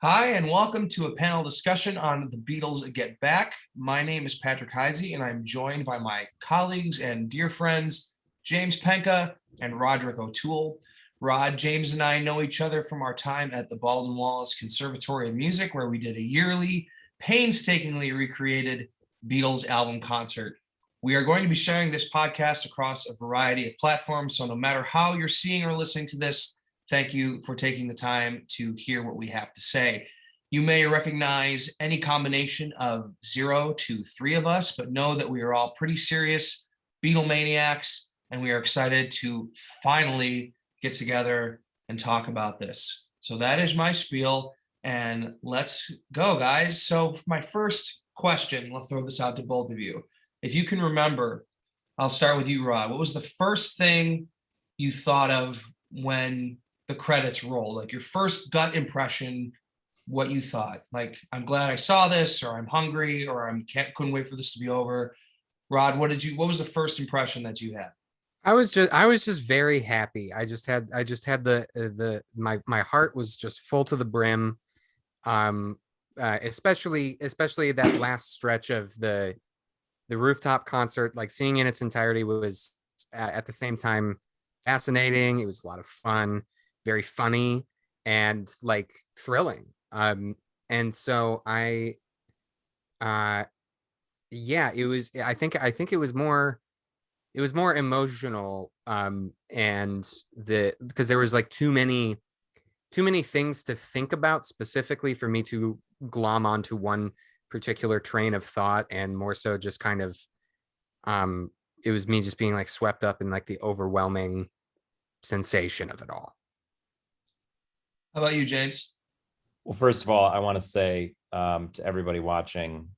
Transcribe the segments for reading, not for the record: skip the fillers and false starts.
Hi, and welcome to a panel discussion on the Beatles Get Back. My name is Patrick Hyzy, and I'm joined by my colleagues and dear friends, James Penca and Roderick O'Toole. Rod, James, and I know each other from our time at the Baldwin Wallace Conservatory of Music, where we did a yearly, painstakingly recreated Beatles album concert. We are going to be sharing this podcast across a variety of platforms, so no matter how you're seeing or listening to this, thank you for taking the time to hear what we have to say. You may recognize any combination of 0 to 3 of us, but know that we are all pretty serious Beatlemaniacs, and we are excited to finally get together and talk about this. So that is my spiel, and let's go, guys. So my first question, I'll throw this out to both of you. If you can remember, I'll start with you, Rod. What was the first thing you thought of when the credits roll? Like your first gut impression, what you thought? Like, I'm glad I saw this, or I'm hungry, or couldn't wait for this to be over. Rod, what was the first impression that you had? I was just very happy. I just had my heart was just full to the brim. Um especially that last stretch of the rooftop concert, like seeing in its entirety was at the same time fascinating. It was a lot of fun, very funny, and like thrilling. And so I yeah, it was I think it was more emotional, and the because there was like too many things to think about specifically for me to glom onto one particular train of thought, and more so just kind of um it was me just being like swept up in like the overwhelming sensation of it all. How about you, James? Well, first of all, I want to say to everybody watching,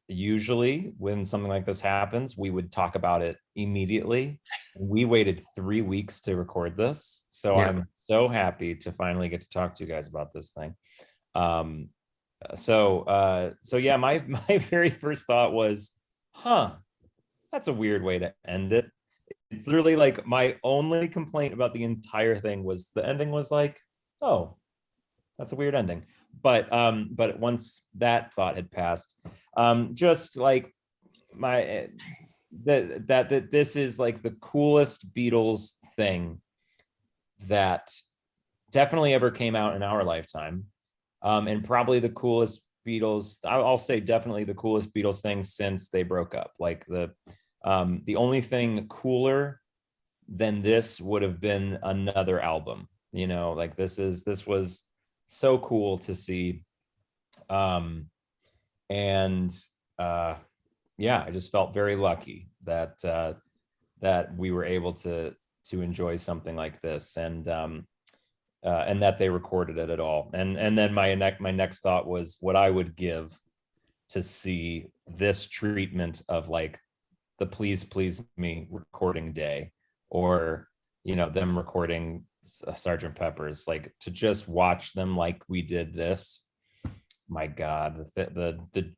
usually when something like this happens, we would talk about it immediately. We waited 3 weeks to record this. So Yeah. I'm so happy to finally get to talk to you guys about this thing. Um, so yeah, my very first thought was, that's a weird way to end it. It's literally like my only complaint about the entire thing was the ending was like, oh, that's a weird ending. But once that thought had passed, just like my that this is like the coolest Beatles thing that definitely ever came out in our lifetime, and probably the coolest Beatles. I'll say definitely the coolest Beatles thing since they broke up. Like the only thing cooler than this would have been another album. You know, like this was so cool to see. And yeah, I just felt very lucky that we were able to enjoy something like this, and that they recorded it at all. And then my next thought was what I would give to see this treatment of like the Please Please Me recording day, or them recording Sergeant Pepper's, like to just watch them like we did this. My God, the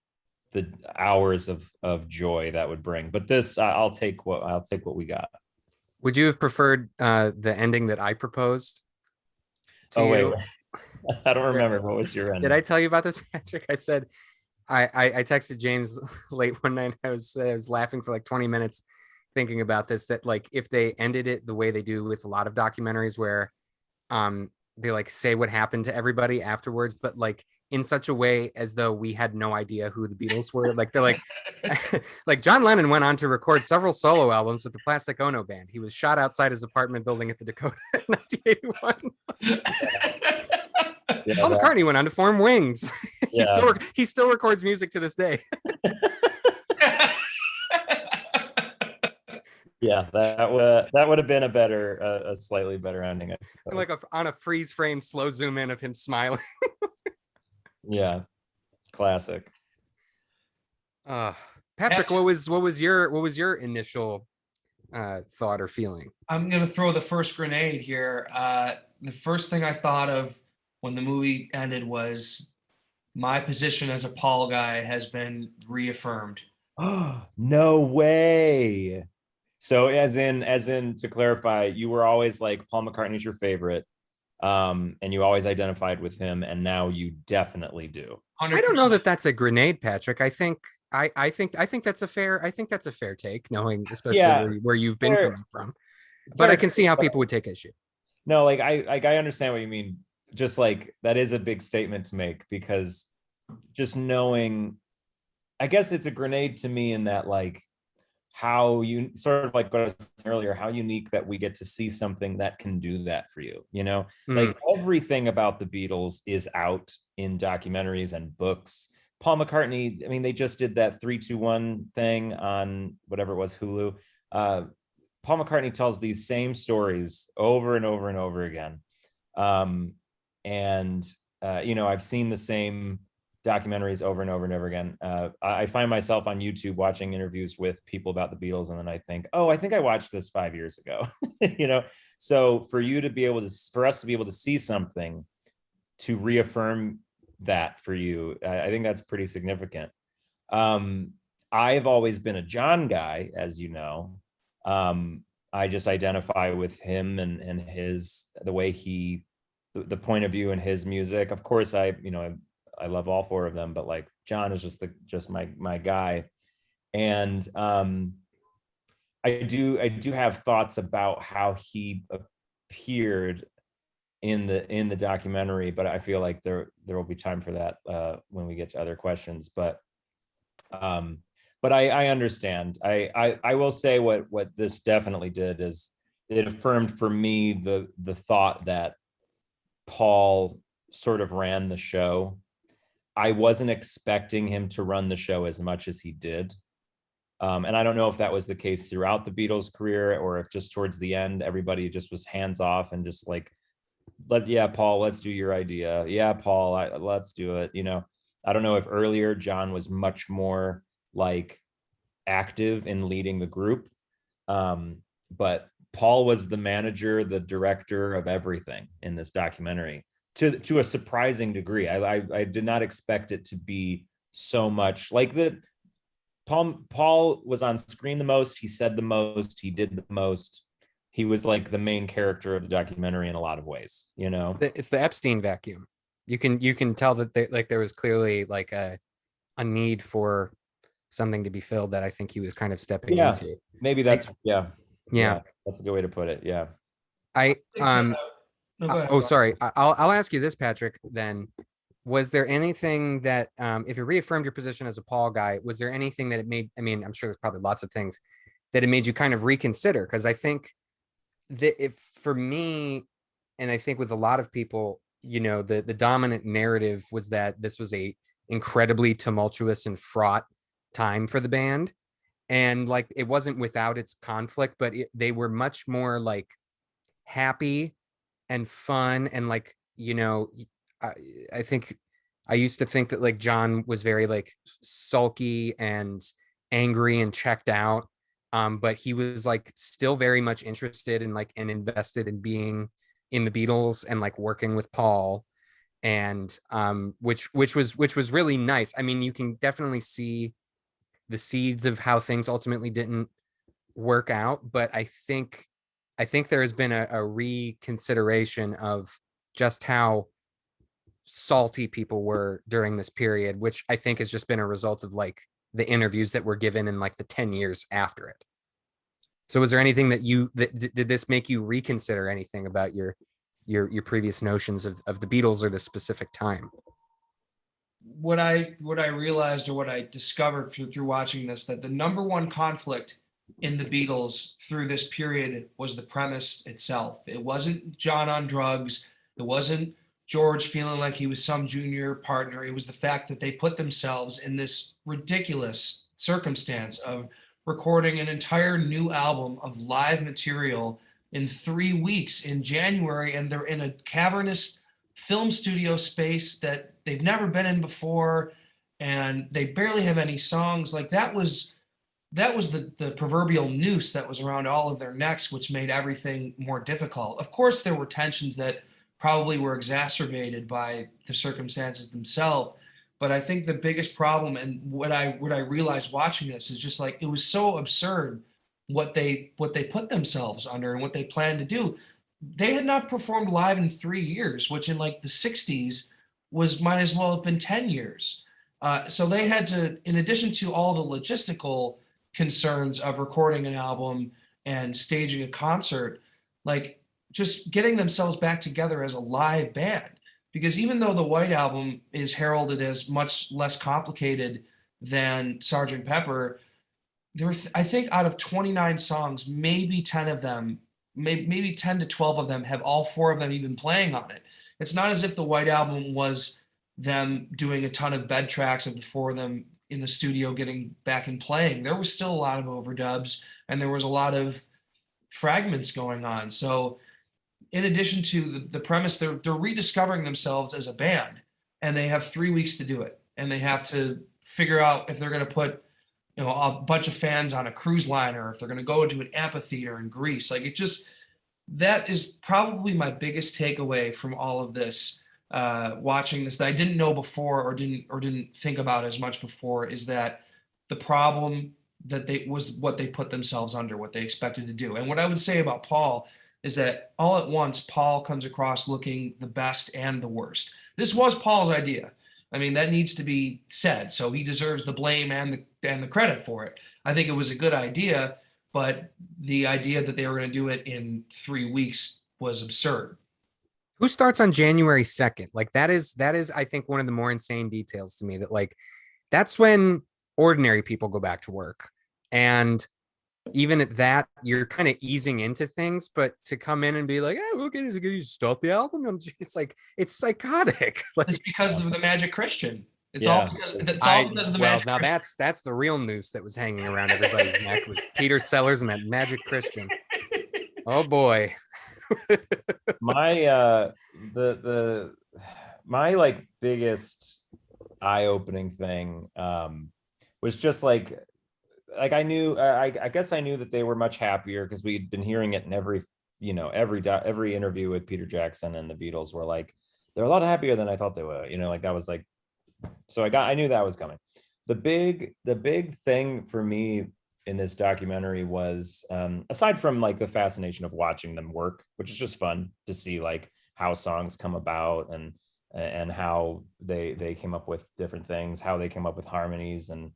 hours of joy that would bring. But this, I'll take what we got. Would you have preferred the ending that I proposed to Oh wait, you? I don't remember. What was your Did I ending? tell you about this, Patrick? I said I texted James late one night. I was laughing for like 20 minutes thinking about this, that like if they ended it the way they do with a lot of documentaries where they like say what happened to everybody afterwards, but like in such a way as though we had no idea who the Beatles were. Like they're like like John Lennon went on to record several solo albums with the Plastic Ono band. He was shot outside his apartment building at the Dakota in 1981. Yeah, Paul McCartney went on to form Wings. yeah, He still records music to this day. yeah. That would have been a slightly better ending, I Like suppose. on a freeze frame slow zoom in of him smiling. Yeah, classic. Uh, Patrick, what was your initial thought or feeling? I'm gonna throw the first grenade here. The first thing I thought of when the movie ended was my position as a Paul guy has been reaffirmed. Oh, no way. So as in to clarify, you were always like Paul McCartney's your favorite, And you always identified with him, and now you definitely do. I don't know that that's a grenade, Patrick. I think that's a fair take, knowing especially Yeah, where you've been fair, coming from. But I fair can see take, how but people would take issue. no, I understand what you mean. Just like that is a big statement to make, because just knowing, I guess it's a grenade to me in that, like, how you sort of like what I was saying earlier, how unique that we get to see something that can do that for you, you know? Like everything about the Beatles is out in documentaries and books. Paul McCartney, I mean, they just did that 3-2-1 thing on whatever it was, Hulu. Paul McCartney tells these same stories over and over and over again. And you know, I've seen the same documentaries over and over and over again. I find myself on YouTube watching interviews with people about the Beatles, and then I think, oh, I think I watched this 5 years ago. You know, so for you to be able to, for us to be able to see something to reaffirm that for you, I think that's pretty significant. I've always been a John guy, as you know. I just identify with him and his, the way he, the point of view in his music. Of course, I love all four of them, but like John is just my guy. And I do have thoughts about how he appeared in the documentary, but I feel like there will be time for that when we get to other questions. But I understand. I will say what this definitely did is it affirmed for me the thought that Paul sort of ran the show. I wasn't expecting him to run the show as much as he did. And I don't know if that was the case throughout the Beatles' career, or if just towards the end, everybody just was hands off and just like, yeah, Paul, let's do your idea. Yeah, Paul, let's do it. You know, I don't know if earlier John was much more like active in leading the group. But Paul was the manager, the director of everything in this documentary to a surprising degree. I did not expect it to be so much like the Paul was on screen the most, he said the most, he did the most. He was like the main character of the documentary in a lot of ways, you know. It's the Epstein vacuum. You can tell that there was clearly like a need for something to be filled that I think he was kind of stepping into. Maybe that's yeah, yeah. That's a good way to put it. Yeah. I No, go ahead, oh Rob. sorry. I'll ask you this, Patrick. Then, was there anything that if it reaffirmed your position as a Paul guy, was there anything that it made? I mean, I'm sure there's probably lots of things that it made you kind of reconsider, because I think that if for me, and I think with a lot of people, you know, the dominant narrative was that this was a incredibly tumultuous and fraught time for the band, and like it wasn't without its conflict, but they were much more like happy and fun, and like, you know, I think I used to think that like John was very like sulky and angry and checked out, but he was like still very much interested in like and invested in being in the Beatles and like working with Paul, and which was really nice. I mean, you can definitely see the seeds of how things ultimately didn't work out, but I think there has been a reconsideration of just how salty people were during this period, which I think has just been a result of like the interviews that were given in like the 10 years after it. So was there anything that did this make you reconsider anything about your previous notions of the Beatles or this specific time? What I realized, or what I discovered through watching this, that the number one conflict in the Beatles through this period was the premise itself. It wasn't John on drugs. It wasn't George feeling like he was some junior partner. It was the fact that they put themselves in this ridiculous circumstance of recording an entire new album of live material in 3 weeks in January, and they're in a cavernous film studio space that they've never been in before, and they barely have any songs. Like that was the proverbial noose that was around all of their necks, which made everything more difficult. Of course, there were tensions that probably were exacerbated by the circumstances themselves. But I think the biggest problem, and what I realized watching this, is just like it was so absurd what they put themselves under and what they planned to do. they had not performed live in 3 years, which in like the 60s might as well have been 10 years. So they had to, in addition to all the logistical concerns of recording an album and staging a concert, like just getting themselves back together as a live band. Because even though the White Album is heralded as much less complicated than Sgt. Pepper, I think out of 29 songs, maybe 10 of them, maybe 10 to 12 of them have all four of them even playing on it. It's not as if the White Album was them doing a ton of bed tracks of the four of them in the studio getting back and playing. There was still a lot of overdubs and there was a lot of fragments going on. So in addition to the premise, they're rediscovering themselves as a band, and they have 3 weeks to do it, and they have to figure out if they're going to put a bunch of fans on a cruise liner, if they're going to go into an amphitheater in Greece. Like it just, that is probably my biggest takeaway from all of this. Watching this that I didn't know before or didn't think about as much before is that the problem that they was what they put themselves under, what they expected to do. And what I would say about Paul is that all at once Paul comes across looking the best and the worst. This was Paul's idea. I mean, that needs to be said. So he deserves the blame and the credit for it. I think it was a good idea, but the idea that they were going to do it in 3 weeks was absurd. Who starts on January 2nd? Like that is I think one of the more insane details to me, that like that's when ordinary people go back to work. And even at that, you're kind of easing into things, but to come in and be like, "Hey, look, is it going to start the album?" It's like, it's psychotic. Like, It's because of the Magic Christian. It's Yeah. all because of the well, Magic now Christian. that's the real noose that was hanging around everybody's neck, was Peter Sellers and that Magic Christian. Oh boy. My my like biggest eye-opening thing was just like I knew I guess I knew that they were much happier because we'd been hearing it in every every interview with Peter Jackson and the Beatles were like they're a lot happier than I thought they were, like that was like, so I knew that was coming. The big thing for me in this documentary was aside from like the fascination of watching them work, which is just fun to see like how songs come about and how they came up with different things, how they came up with harmonies and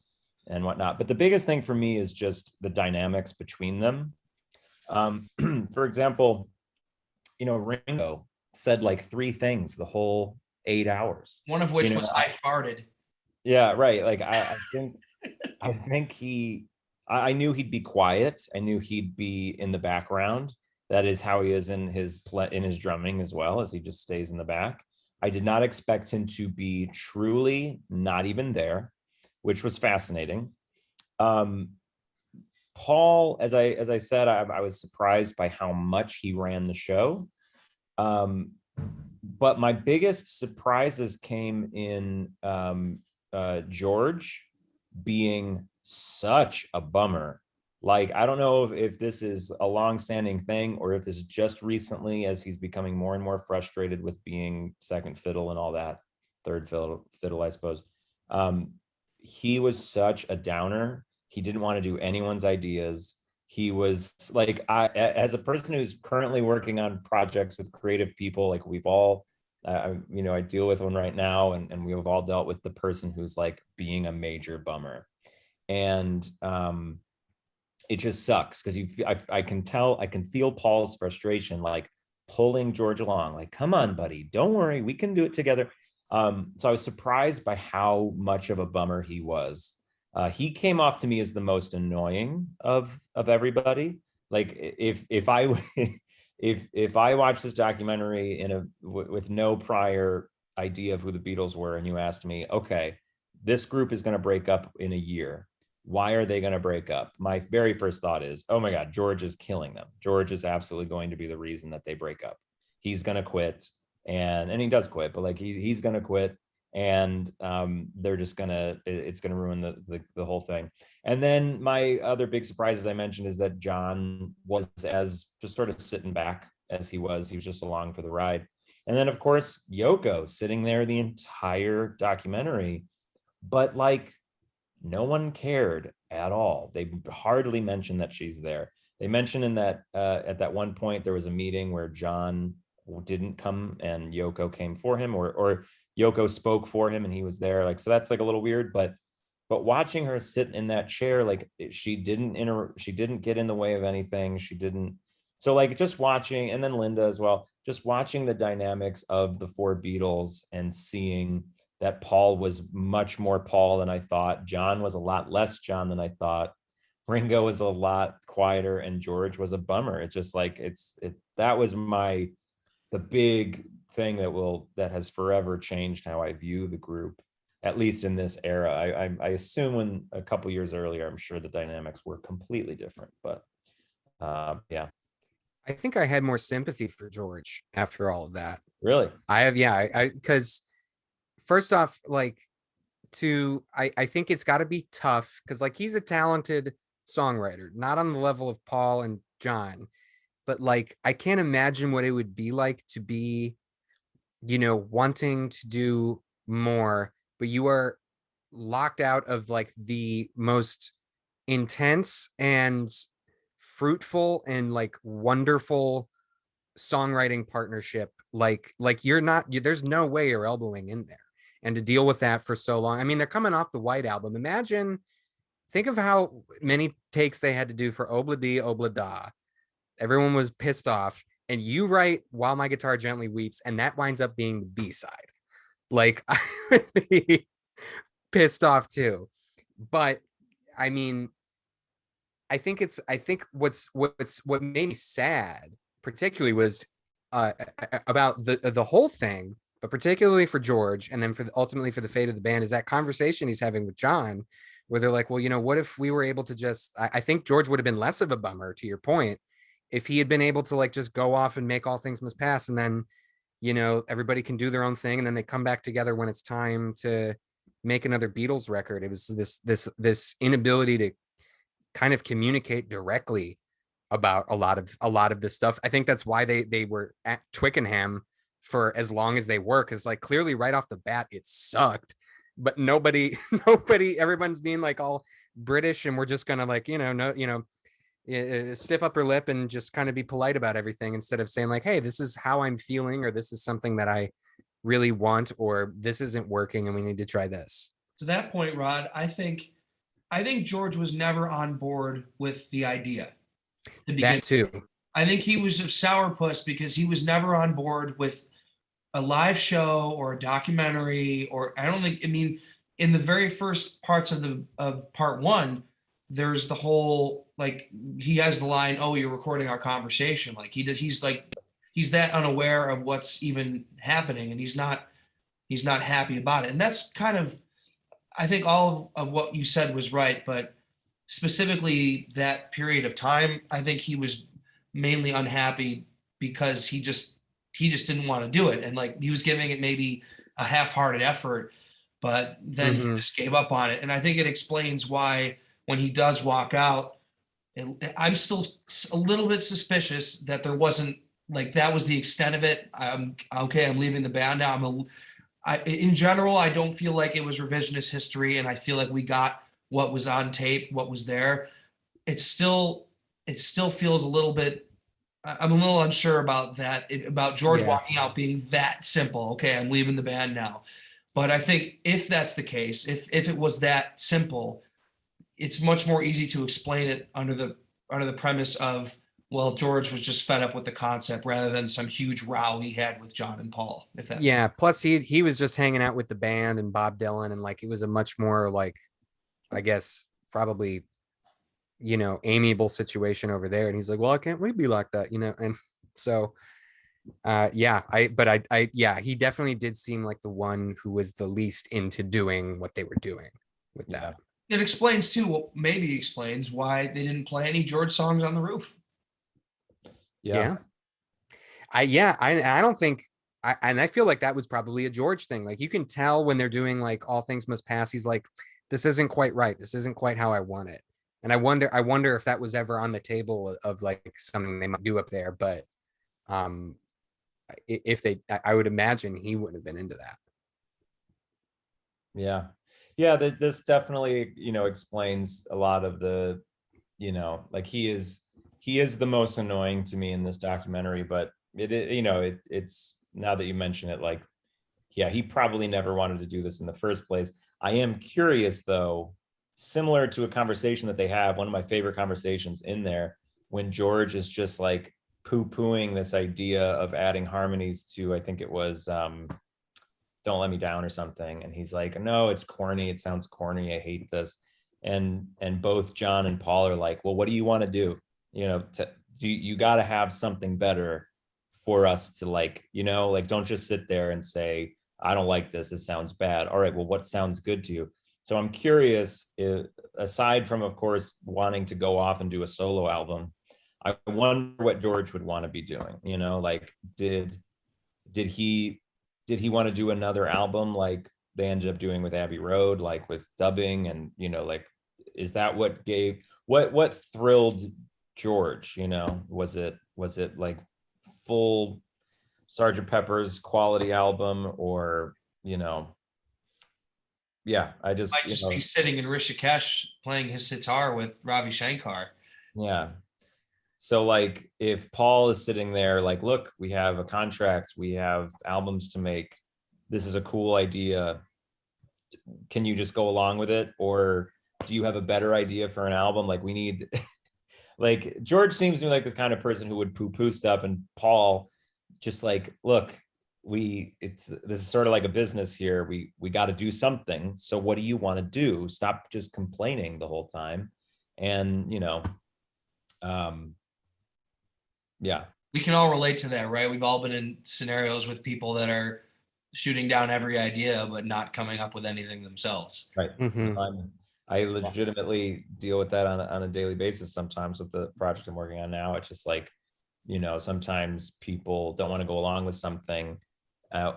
whatnot. But the biggest thing for me is just the dynamics between them. For example, Ringo said like 3 things the whole 8 hours. One of which was I farted. Yeah, right. Like I think I knew he'd be quiet. I knew he'd be in the background. That is how he is in his drumming as well, as he just stays in the back. I did not expect him to be truly not even there, which was fascinating. Paul, as I said, I was surprised by how much he ran the show. But my biggest surprises came in George being such a bummer. Like, I don't know if this is a long-standing thing or if this is just recently as he's becoming more and more frustrated with being second fiddle and all that, third fiddle, I suppose. He was such a downer. He didn't want to do anyone's ideas. He was like, as a person who's currently working on projects with creative people, like we've all, I deal with one right now, and we've all dealt with the person who's like being a major bummer. And it just sucks because I can feel Paul's frustration, like pulling George along, like, come on, buddy, don't worry, we can do it together. So I was surprised by how much of a bummer he was. He came off to me as the most annoying of everybody. Like if I if I watched this documentary with no prior idea of who the Beatles were, and you asked me, okay, this group is going to break up in a year. Why are they going to break up? My very first thought is, oh my God, George is killing them. George is absolutely going to be the reason that they break up. He's going to quit, and he does quit, but like he's going to quit, and they're just it's gonna ruin the whole thing. And then my other big surprise, as I mentioned, is that John was as just sort of sitting back as he was just along for the ride. And then of course Yoko sitting there the entire documentary, but like no one cared at all. They hardly mentioned that she's there. they mentioned in that at that one point there was a meeting where John didn't come and Yoko came for him, or Yoko spoke for him and he was there. Like, so that's like a little weird, but watching her sit in that chair, like she didn't get in the way of anything. She didn't. So like just watching, and then Linda as well, just watching the dynamics of the four Beatles and seeing that Paul was much more Paul than I thought. John was a lot less John than I thought. Ringo was a lot quieter, and George was a bummer. It's just like that was the big thing that has forever changed how I view the group, at least in this era. I assume when a couple years earlier, I'm sure the dynamics were completely different, but yeah. I think I had more sympathy for George after all of that. Really? I have, yeah, I because first off, like I think it's got to be tough because like he's a talented songwriter, not on the level of Paul and John, but like I can't imagine what it would be like to be, wanting to do more, but you are locked out of like the most intense and fruitful and like wonderful songwriting partnership. Like there's no way you're elbowing in there, and to deal with that for so long. I mean, they're coming off the White Album. Think of how many takes they had to do for Obla Di Obla Da. Everyone was pissed off, and you write While My Guitar Gently Weeps, and that winds up being the B-side. Like, I would be pissed off too. But I mean, I think what made me sad particularly was about the whole thing, but particularly for George, and then ultimately for the fate of the band, is that conversation he's having with John, where they're like, well, what if we were able to just, I think George would have been less of a bummer, to your point, if he had been able to like just go off and make All Things Must Pass, and then everybody can do their own thing, and then they come back together when it's time to make another Beatles record. It was this inability to kind of communicate directly about a lot of this stuff. I think that's why they were at Twickenham for as long as they were, because like clearly right off the bat it sucked, but nobody everyone's being like all British, and we're just gonna like stiff upper lip and just kind of be polite about everything, instead of saying like, hey, this is how I'm feeling, or this is something that I really want, or this isn't working and we need to try this. To that point, Rod, I think George was never on board with the idea to begin. That too. I think he was a sourpuss because he was never on board with a live show or a documentary, or I mean, in the very first parts of part one, there's the whole, like, he has the line, oh, you're recording our conversation. Like he's that unaware of what's even happening, and he's not happy about it. And that's kind of, I think all of what you said was right, but specifically that period of time, I think he was mainly unhappy because he just didn't want to do it. And like he was giving it maybe a half-hearted effort, but then he just gave up on it. And I think it explains why when he does walk out, I'm still a little bit suspicious that there wasn't, like, that was the extent of it. I'm leaving the band now. In general, I don't feel like it was revisionist history, and I feel like we got what was on tape, what was there. It still feels a little bit, I'm a little unsure about that, about George walking out being that simple. Okay, I'm leaving the band now. But I think if that's the case, if it was that simple, it's much more easy to explain it under the premise of, well, George was just fed up with the concept rather than some huge row he had with John and Paul. Plus he was just hanging out with the band and Bob Dylan, and like it was a much more like, I guess, probably amiable situation over there, and he's like, well, I can't we be like that, and so he definitely did seem like the one who was the least into doing what they were doing with that. It explains too, well, maybe explains why they didn't play any George songs on the roof. I don't think, I feel like that was probably a George thing. Like you can tell when they're doing like All Things Must Pass, he's like, this isn't quite right, this isn't quite how I want it. And I wonder if that was ever on the table of like something they might do up there. But if they, I would imagine he wouldn't have been into that. This definitely explains a lot of the, like he is he is the most annoying to me in this documentary, but it's now that you mention it, like, yeah, he probably never wanted to do this in the first place. I am curious though, similar to a conversation that they have, one of my favorite conversations in there, when George is just like poo-pooing this idea of adding harmonies to, I think it was Don't Let Me Down or something. And he's like, no, it's corny. It sounds corny. I hate this. And both John and Paul are like, well, what do you want to do? You got to have something better for us to like, like, don't just sit there and say, I don't like this. This sounds bad. All right, well, what sounds good to you? So I'm curious, aside from, of course, wanting to go off and do a solo album, I wonder what George would want to be doing. Like, did he want to do another album like they ended up doing with Abbey Road, like with dubbing, and like, is that what thrilled George? Was it like full Sgt. Pepper's quality album, or yeah, I just Might just be sitting in Rishikesh playing his sitar with Ravi Shankar. Yeah. So like, if Paul is sitting there like, look, we have a contract, we have albums to make, this is a cool idea, can you just go along with it? Or do you have a better idea for an album? Like, we need like, George seems to me like the kind of person who would poo-poo stuff, and Paul just like, look, this is sort of like a business here. We got to do something. So what do you want to do? Stop just complaining the whole time. And yeah, we can all relate to that, right? We've all been in scenarios with people that are shooting down every idea but not coming up with anything themselves. right. I legitimately deal with that on a daily basis sometimes with the project I'm working on now. It's just like, sometimes people don't want to go along with something,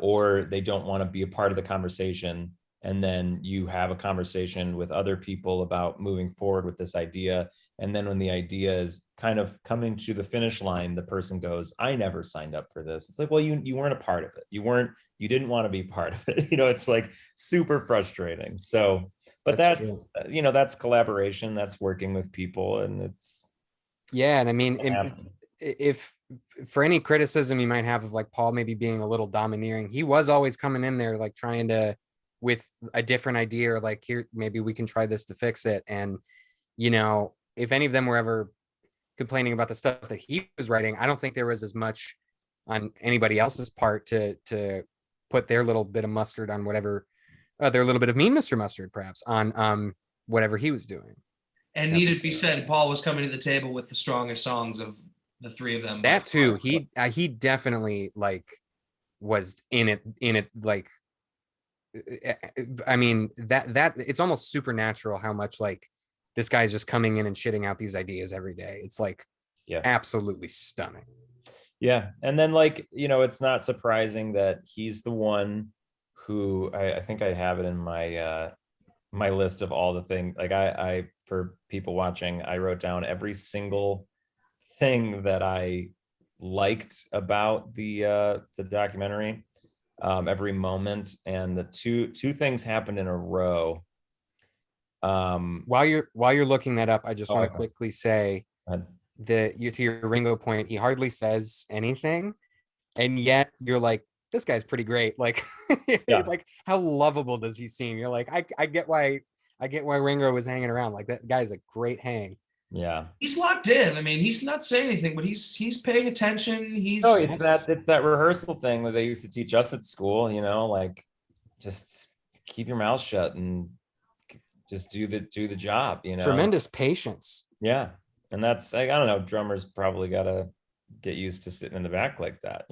or they don't want to be a part of the conversation. And then you have a conversation with other people about moving forward with this idea. And then when the idea is kind of coming to the finish line, the person goes, I never signed up for this. It's like, well, you weren't a part of it. You didn't want to be part of it. It's like super frustrating. So, but that's that's collaboration, that's working with people, and it's. Yeah. And I mean, if for any criticism you might have of like Paul maybe being a little domineering, he was always coming in there like trying to, with a different idea, or like, here, maybe we can try this to fix it. And if any of them were ever complaining about the stuff that he was writing, I don't think there was as much on anybody else's part to put their little bit of mustard on whatever, their little bit of mean Mr. Mustard perhaps on whatever he was doing. And needed to be said, Paul was coming to the table with the strongest songs of the three of them. That too, he definitely like was in it like, I mean, that it's almost supernatural how much like this guy's just coming in and shitting out these ideas every day. It's like, yeah, absolutely stunning. Yeah. And then like, it's not surprising that he's the one who, I think I have it in my my list of all the things, like I for people watching, I wrote down every single thing that I liked about the documentary, every moment. And the two things happened in a row. While you're looking that up, I just want to quickly say that to your Ringo point, he hardly says anything, and yet you're like, this guy's pretty great. Like, yeah. Like, how lovable does he seem? You're like, I get why Ringo was hanging around. Like, that guy's a great hang. Yeah, he's locked in. I mean, he's not saying anything, but he's paying attention. It's that rehearsal thing that they used to teach us at school. Like, just keep your mouth shut and just do the job. Tremendous patience. Yeah, and that's, I don't know. Drummers probably gotta get used to sitting in the back like that.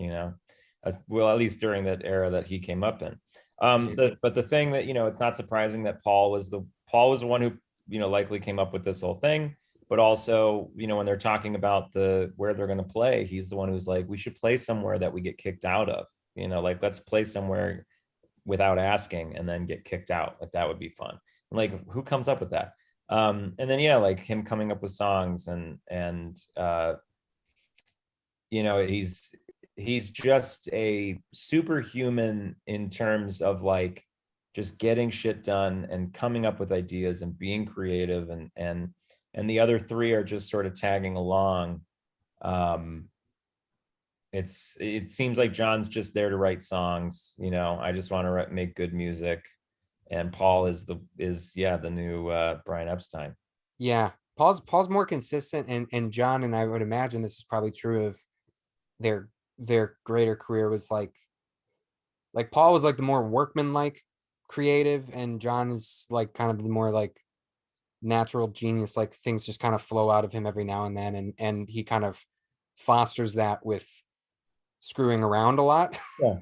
Well, at least during that era that he came up in. But the thing that, it's not surprising that Paul was the one who, likely came up with this whole thing. But also, when they're talking about where they're going to play, he's the one who's like, we should play somewhere that we get kicked out of. Like, let's play somewhere without asking and then get kicked out. Like, that would be fun. And like, who comes up with that? And then, yeah, like him coming up with songs and he's just a superhuman in terms of like just getting shit done and coming up with ideas and being creative and and the other three are just sort of tagging along. It seems like John's just there to write songs. I just want to make good music, and Paul is the new Brian Epstein. Yeah, Paul's more consistent, and John, and I would imagine this is probably true of their greater career, was like Paul was like the more workman-like creative, and John is like kind of the more like natural genius, like things just kind of flow out of him every now and then, and he kind of fosters that with screwing around a lot. Yeah.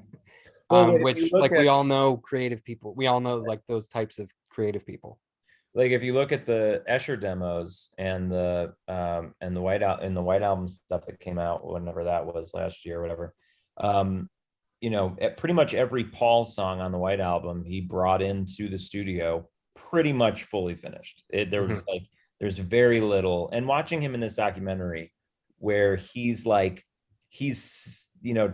Well, Which like we all know creative people, we all know like those types of creative people. Like if you look at the Escher demos and the White Album stuff that came out whenever that was, last year or whatever, pretty much every Paul song on the White Album he brought into the studio pretty much fully finished. There's very little. And watching him in this documentary where he's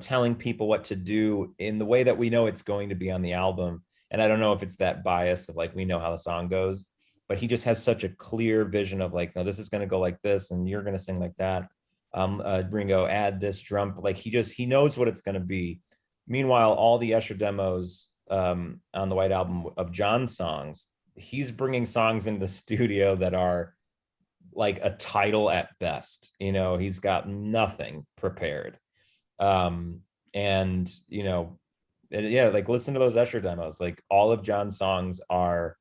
telling people what to do in the way that we know it's going to be on the album. And I don't know if it's that bias of like, we know how the song goes, but he just has such a clear vision of like, no, this is going to go like this, and you're going to sing like that. Ringo, add this drum. Like he knows what it's going to be. Meanwhile, all the Escher demos on the White Album of John's songs, he's bringing songs into the studio that are like a title at best. He's got nothing prepared. Like listen to those Escher demos. Like all of John's songs are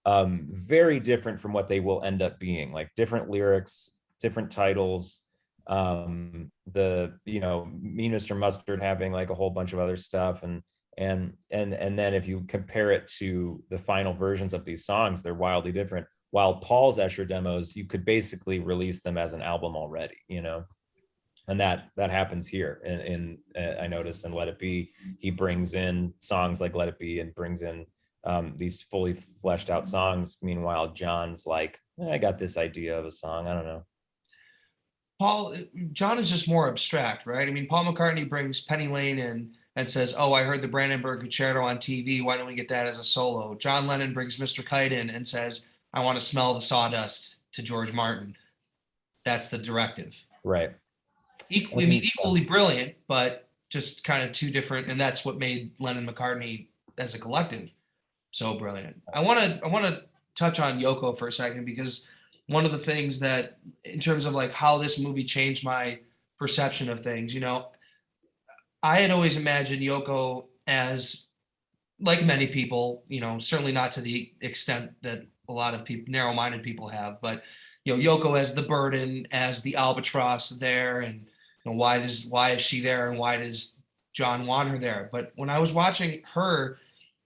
very different from what they will end up being, like different lyrics, different titles. Me, Mr. Mustard having like a whole bunch of other stuff, and then if you compare it to the final versions of these songs, they're wildly different. While Paul's Escher demos, you could basically release them as an album already, and that happens here. In I noticed in Let It Be, he brings in songs like Let It Be and brings in these fully fleshed out songs. Meanwhile, John's like, I got this idea of a song, I don't know. John is just more abstract, right? I mean, Paul McCartney brings Penny Lane in and says, oh, I heard the Brandenburg Concerto on TV. Why don't we get that as a solo? John Lennon brings Mr. Kite in and says, I want to smell the sawdust to George Martin. That's the directive. Right. Equally brilliant, but just kind of two different. And that's what made Lennon McCartney as a collective so brilliant. I want to touch on Yoko for a second, because one of the things that, in terms of like how this movie changed my perception of things, I had always imagined Yoko as, like many people, certainly not to the extent that a lot of people, narrow-minded people have, but Yoko as the burden, as the albatross there, and why is she there, and why does John want her there? But when I was watching her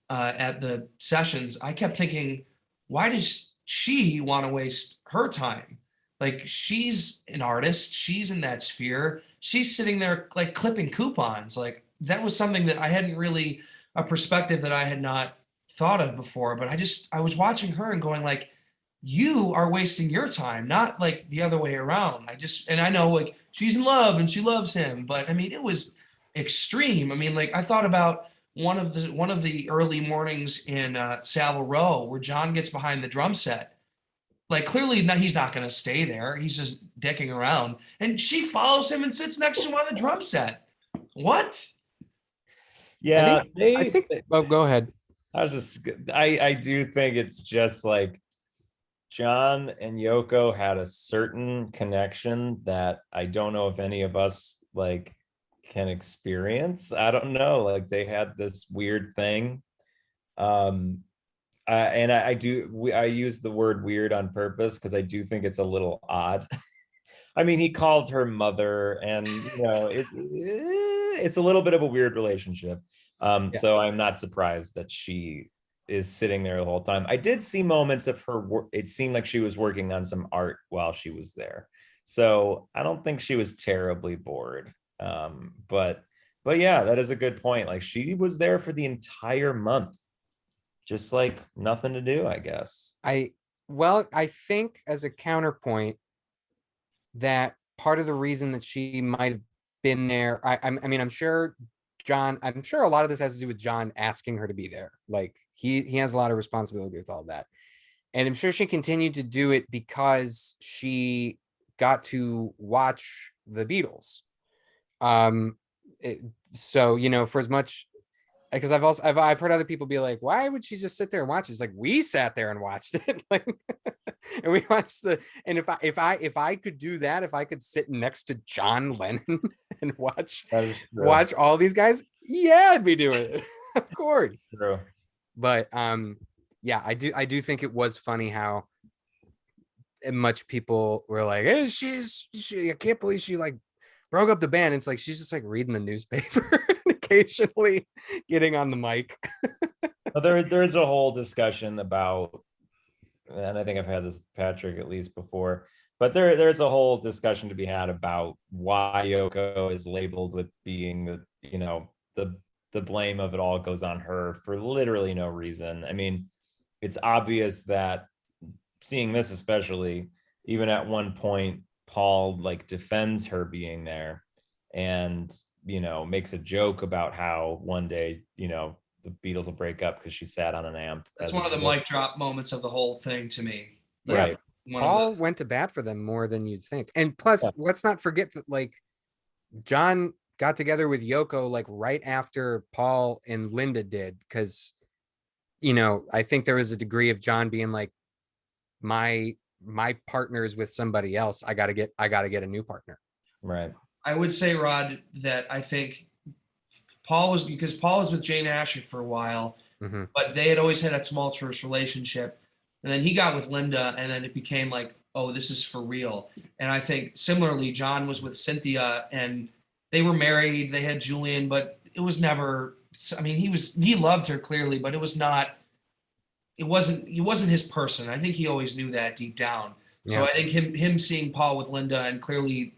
at the sessions, I kept thinking, why does she want to waste her time? Like, she's an artist, she's in that sphere, she's sitting there like clipping coupons. Like, that was something that I hadn't really, a perspective that I had not thought of before. But I was watching her and going like, you are wasting your time, not like the other way around. And I know like she's in love and she loves him, but I mean, it was extreme. I mean, like, I thought about one of the early mornings in Savile Row where John gets behind the drum set. Like, clearly he's not going to stay there. He's just dicking around, and she follows him and sits next to him on the drum set. What? Yeah, I think. Oh, go ahead. I do think it's just like John and Yoko had a certain connection that I don't know if any of us like can experience. I don't know, like they had this weird thing. And I use the word weird on purpose because I do think it's a little odd. I mean, he called her mother, and it's a little bit of a weird relationship. So I'm not surprised that she is sitting there the whole time. I did see moments of her work. It seemed like she was working on some art while she was there. So I don't think she was terribly bored. But yeah, that is a good point. Like, she was there for the entire month, just like nothing to do, I guess. I think as a counterpoint, that part of the reason that she might have been there, I mean, I'm sure a lot of this has to do with John asking her to be there. Like, he has a lot of responsibility with all that. And I'm sure she continued to do it because she got to watch the Beatles. Um, so, you know, for as much, because I've heard other people be like, why would she just sit there and watch it? It's like, we sat there and watched it. Like, and we watched and if I could do that, if I could sit next to John Lennon and That is true. watch all these guys, yeah, I'd be doing it. Of course. True. But yeah, I do think it was funny how much people were like, hey, I can't believe she like broke up the band. It's like she's just like reading the newspaper and occasionally getting on the mic. But there's a whole discussion about, and I think I've had this with Patrick at least before, but there's a whole discussion to be had about why Yoko is labeled with being the, you know, the blame of it all goes on her for literally no reason. I mean, it's obvious that, seeing this especially, even at one point, Paul like defends her being there and, you know, makes a joke about how one day, you know, the Beatles will break up because she sat on an amp. That's one of the mic drop moments of the whole thing to me. Yeah. Right. Paul went to bat for them more than you'd think. And plus, let's not forget that like John got together with Yoko like right after Paul and Linda did, because, you know, I think there was a degree of John being like, my partner's with somebody else. I gotta get a new partner. Right. I would say, Rod, that I think Paul was with Jane Asher for a while, but they had always had a tumultuous relationship. And then he got with Linda, and then it became like, oh, this is for real. And I think similarly, John was with Cynthia, and they were married. They had Julian, but it was never. I mean, he loved her clearly, but it wasn't his person. I think he always knew that deep down. So I think him seeing Paul with Linda, and clearly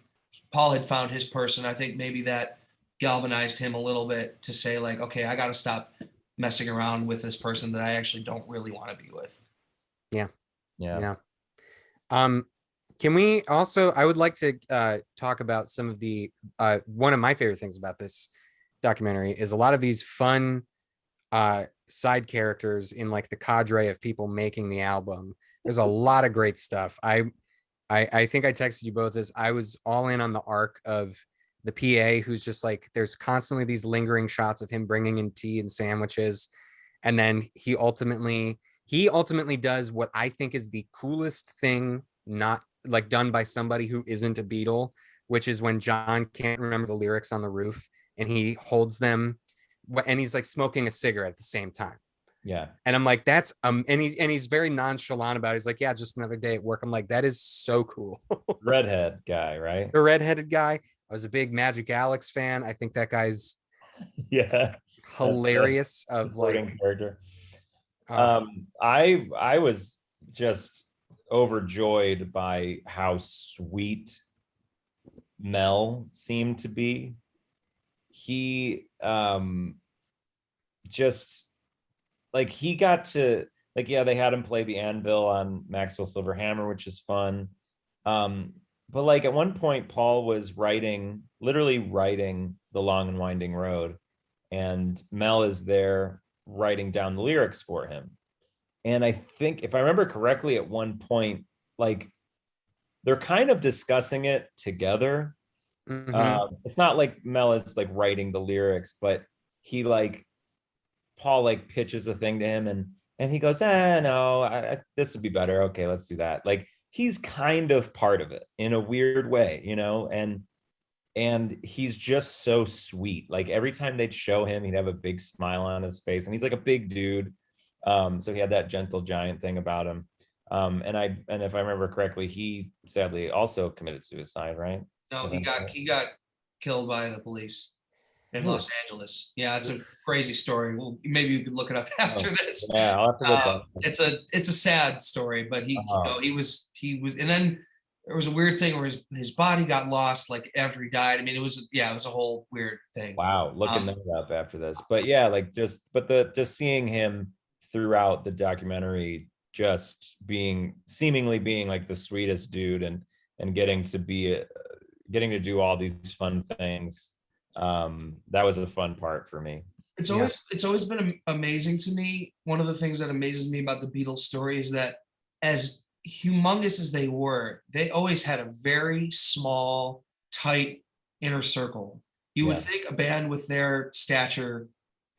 Paul had found his person. I think maybe that galvanized him a little bit to say like, okay, I got to stop messing around with this person that I actually don't really want to be with. Yeah. Can we also, I would like to talk about some of the one of my favorite things about this documentary is a lot of these fun side characters in like the cadre of people making the album. There's a lot of great stuff. I think I texted you both as I was all in on the arc of the PA, who's just like, there's constantly these lingering shots of him bringing in tea and sandwiches, and then he ultimately does what I think is the coolest thing, not like done by somebody who isn't a Beatle, which is when John can't remember the lyrics on the roof and he holds them and he's like smoking a cigarette at the same time. Yeah. And I'm like, that's and he's very nonchalant about it. He's like, yeah, just another day at work. I'm like, that is so cool. Redhead guy, right? The redheaded guy. I was a big Magic Alex fan. I think that guy's hilarious of like character. I was just overjoyed by how sweet Mel seemed to be. He just like he got to like, yeah, they had him play the anvil on Maxwell Silver Hammer, which is fun. But like at one point, Paul was literally writing The Long and Winding Road, and Mel is there writing down the lyrics for him. And I think, if I remember correctly, at one point, like they're kind of discussing it together. It's not like Mel is like writing the lyrics, but he like, Paul like pitches a thing to him, and he goes, no, this would be better. Okay, let's do that. Like he's kind of part of it in a weird way, you know, and he's just so sweet. Like every time they'd show him, he'd have a big smile on his face, and he's like a big dude. So he had that gentle giant thing about him. And if I remember correctly, he sadly also committed suicide, right? No, he got killed by the police in Los Angeles. Yeah, it's a crazy story. Well, maybe you could look it up after this. Yeah, I'll have to look up. It's a sad story, but he was, and then there was a weird thing where his body got lost like after he died. I mean, it was a whole weird thing. Wow, looking that up after this. But yeah, like just seeing him throughout the documentary, just seemingly being like the sweetest dude, and getting to do all these fun things. That was a fun part for me. It's always been amazing to me. One of the things that amazes me about the Beatles story is that as humongous as they were, they always had a very small, tight inner circle. You would think a band with their stature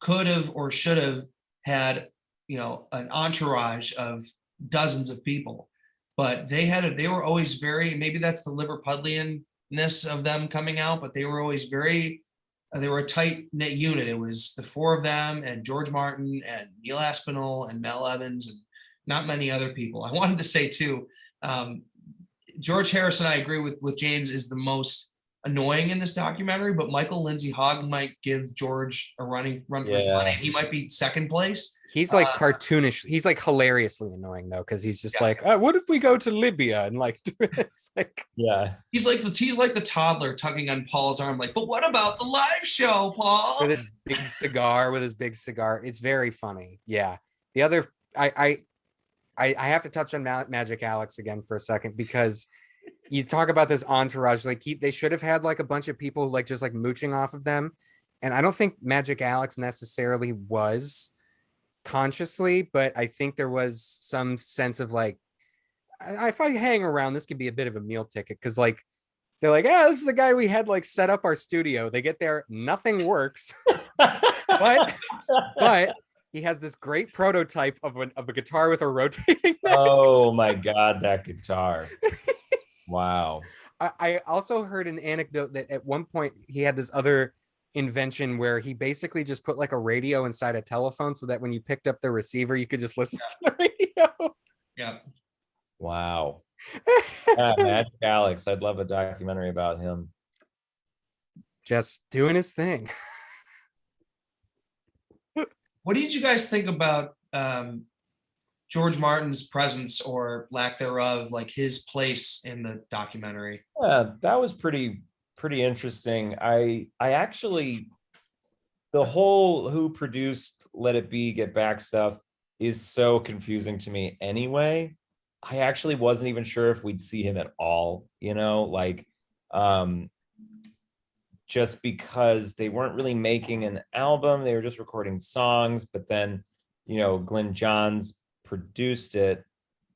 could have or should have had, an entourage of dozens of people, but they were always very, maybe that's the Liverpudlianness of them coming out, but they were always very, they were a tight knit unit. It was the four of them and George Martin and Neil Aspinall and Mel Evans and not many other people. I wanted to say too, George Harrison, I agree with James, is the most annoying in this documentary, but Michael Lindsay Hogg might give George a run for his money. He might be second place. He's like cartoonish. He's like hilariously annoying though, because he's just like, oh, what if we go to Libya and like it's like he's like the toddler tugging on Paul's arm, like, but what about the live show, Paul? With his big cigar. It's very funny. Yeah. The other I have to touch on Magic Alex again for a second, because you talk about this entourage, like they should have had like a bunch of people like just like mooching off of them. And I don't think Magic Alex necessarily was consciously, but I think there was some sense of like, if I hang around, this could be a bit of a meal ticket. Cause like, they're like, yeah, this is the guy we had like set up our studio. They get there, nothing works, but he has this great prototype of a guitar with a rotating neck. Oh my God, that guitar. Wow. I also heard an anecdote that at one point he had this other invention where he basically just put like a radio inside a telephone so that when you picked up the receiver, you could just listen to the radio. Yeah. Wow. Magic Alex. I'd love a documentary about him. Just doing his thing. What did you guys think about George Martin's presence or lack thereof, like his place in the documentary? Yeah, that was pretty interesting. I actually, the whole who produced Let It Be, Get Back stuff is so confusing to me anyway. I actually wasn't even sure if we'd see him at all, just because they weren't really making an album, they were just recording songs, but then, Glenn Johns produced it,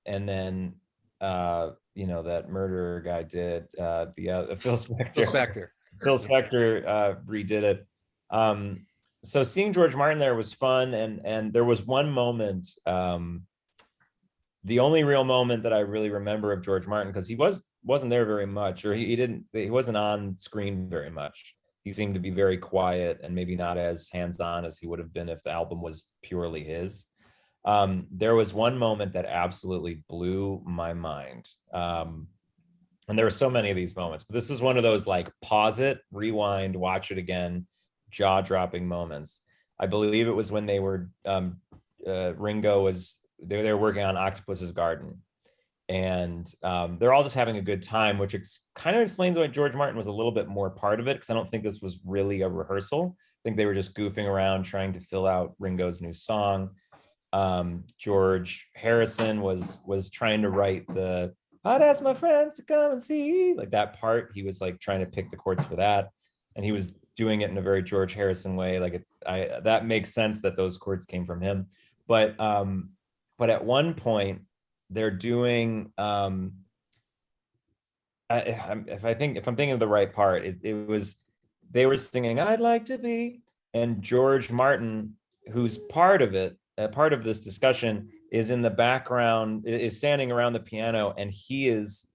and then that murderer guy did Phil Spector redid it. So seeing George Martin there was fun, and there was one moment, the only real moment that I really remember of George Martin, because he wasn't there very much, or he wasn't on screen very much. He seemed to be very quiet and maybe not as hands-on as he would have been if the album was purely his. There was one moment that absolutely blew my mind. And there were so many of these moments, but this is one of those like pause it, rewind, watch it again, jaw-dropping moments. I believe it was when they were, Ringo was, they were working on Octopus's Garden. And they're all just having a good time, which kind of explains why George Martin was a little bit more part of it, because I don't think this was really a rehearsal. I think they were just goofing around trying to fill out Ringo's new song. George Harrison was trying to write the I'd ask my friends to come and see, like that part. He was like trying to pick the chords for that, and he was doing it in a very George Harrison way. Like that makes sense that those chords came from him. But at one point they're doing if I'm thinking of the right part, it was they were singing I'd like to be, and George Martin, who's part of it, part of this discussion, is in the background, is standing around the piano, and he's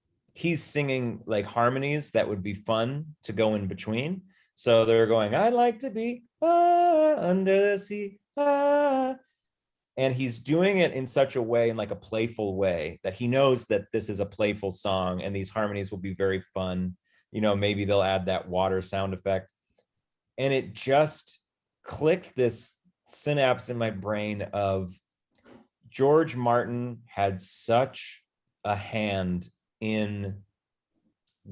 singing like harmonies that would be fun to go in between. So they're going, I'd like to be under the sea, and he's doing it in such a way, in like a playful way, that he knows that this is a playful song and these harmonies will be very fun. Maybe they'll add that water sound effect. And it just clicked this synapse in my brain of George Martin had such a hand in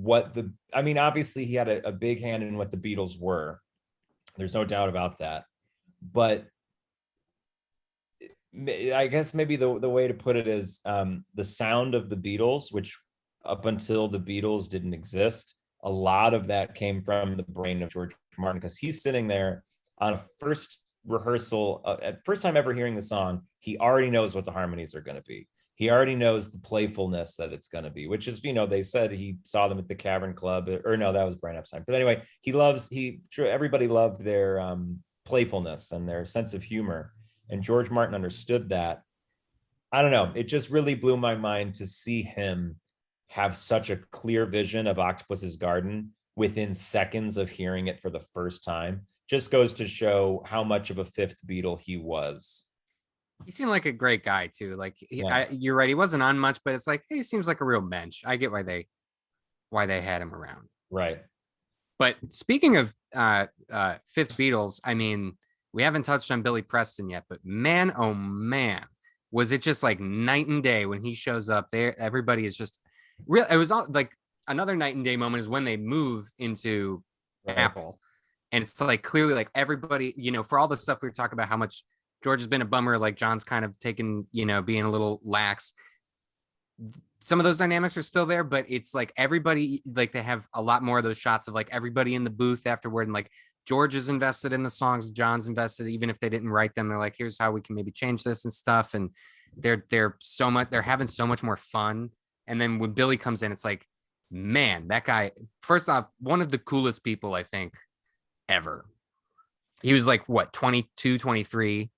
obviously he had a big hand in what the Beatles were. There's no doubt about that. But I guess maybe the way to put it is the sound of the Beatles, which up until the Beatles didn't exist, a lot of that came from the brain of George Martin, because he's sitting there on a first rehearsal, at first time ever hearing the song, he already knows what the harmonies are going to be. he already knows the playfulness that it's going to be, which is, they said he saw them at the Cavern Club, or no, that was Brian Epstein. But anyway, everybody loved their playfulness and their sense of humor. And George Martin understood that. I don't know. It just really blew my mind to see him have such a clear vision of Octopus's Garden within seconds of hearing it for the first time. Just goes to show how much of a fifth Beatle he was. He seemed like a great guy too. Like Yeah. you're right, he wasn't on much, but it's like he seems like a real bench. I get why they had him around. Right. But speaking of fifth Beatles, I mean, we haven't touched on Billy Preston yet, but man, oh man, was it just like night and day when he shows up there? Everybody is just real. It was all like another night and day moment is when they move into Apple. And it's like clearly like everybody, for all the stuff we were talking about, how much George has been a bummer, like John's kind of taken, being a little lax. Some of those dynamics are still there, but it's like everybody, like they have a lot more of those shots of like everybody in the booth afterward. And like George is invested in the songs, John's invested, even if they didn't write them, they're like, here's how we can maybe change this and stuff. And they're having so much more fun. And then when Billy comes in, it's like, man, that guy, first off, one of the coolest people, I think, ever. He was like, what, 22, 23,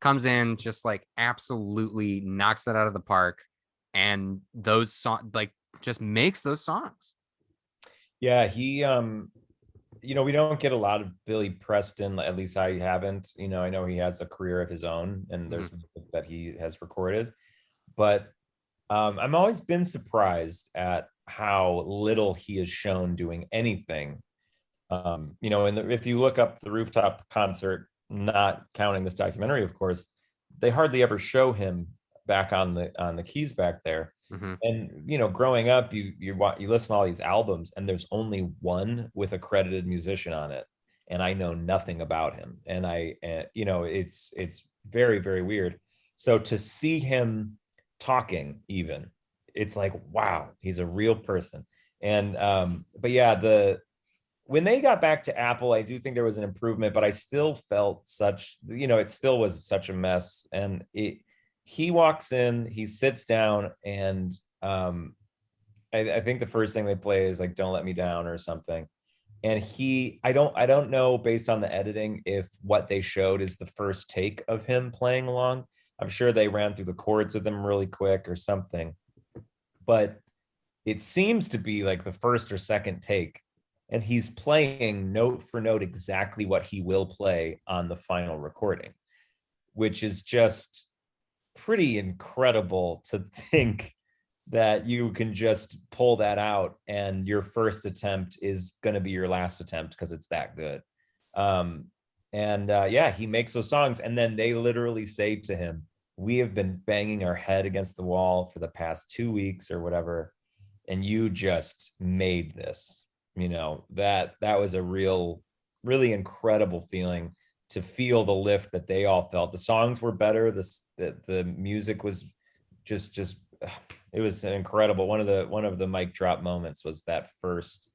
comes in, just like absolutely knocks it out of the park. And those songs, like, just makes those songs. Yeah, he, we don't get a lot of Billy Preston, at least I haven't. I know he has a career of his own and there's music that he has recorded. But I've always been surprised at how little he is shown doing anything. If you look up the Rooftop concert, not counting this documentary, of course, they hardly ever show him back on the keys back there. And growing up, you listen to all these albums and there's only one with a credited musician on it, and I know nothing about him, and it's very, very weird. So to see him talking, even, it's like, wow, he's a real person. And but yeah, when they got back to Apple, I do think there was an improvement, but I still felt it still was such a mess. And he walks in, he sits down, and I think the first thing they play is like "Don't Let Me Down" or something. And I don't know, based on the editing, if what they showed is the first take of him playing along. I'm sure they ran through the chords with him really quick or something, but it seems to be like the first or second take. And he's playing note for note exactly what he will play on the final recording, which is just pretty incredible to think that you can just pull that out and your first attempt is going to be your last attempt because it's that good. He makes those songs, and then they literally say to him, "We have been banging our head against the wall for the past 2 weeks or whatever, and you just made this." That was a really incredible feeling, to feel the lift that they all felt. The songs were better. The music was just it was incredible. One of the mic drop moments was that first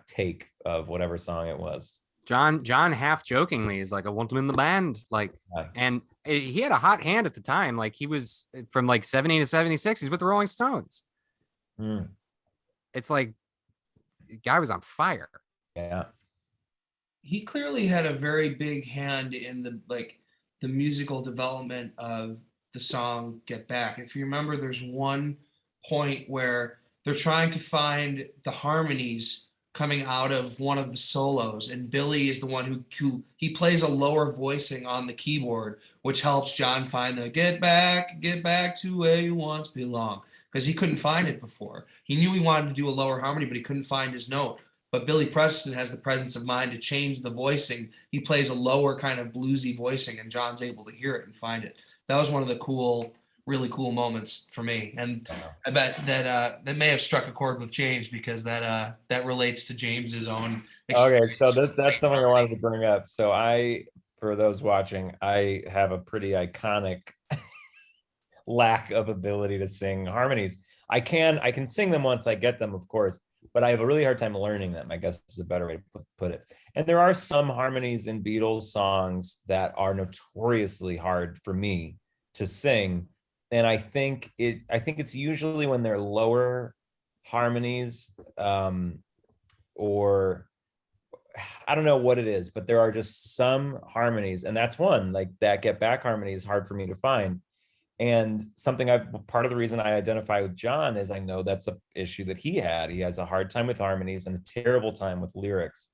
take of whatever song it was. John half jokingly is like, "I want him in the band." Like, and he had a hot hand at the time. Like, he was from like 70 to 76. He's with the Rolling Stones. It's like, the guy was on fire. Yeah. He clearly had a very big hand in the musical development of the song "Get Back." If you remember, there's one point where they're trying to find the harmonies coming out of one of the solos, and Billy is the one who he plays a lower voicing on the keyboard, which helps John find the get back to where you once belong, because he couldn't find it before. He knew he wanted to do a lower harmony, but he couldn't find his note. But Billy Preston has the presence of mind to change the voicing. He plays a lower kind of bluesy voicing, and John's able to hear it and find it. That was one of the really cool moments for me. And I bet that that may have struck a chord with James, because that relates to James's own experience. Okay, so that's something I wanted to bring up. So for those watching, I have a pretty iconic lack of ability to sing harmonies. I can sing them once I get them, of course, but I have a really hard time learning them, I guess is a better way to put it. And there are some harmonies in Beatles songs that are notoriously hard for me to sing. and I think it's usually when they're lower harmonies, or I don't know what it is, but there are just some harmonies, and that's one, like that get back harmony is hard for me to find. And something part of the reason I identify with John is I know that's an issue that he had. He has a hard time with harmonies and a terrible time with lyrics.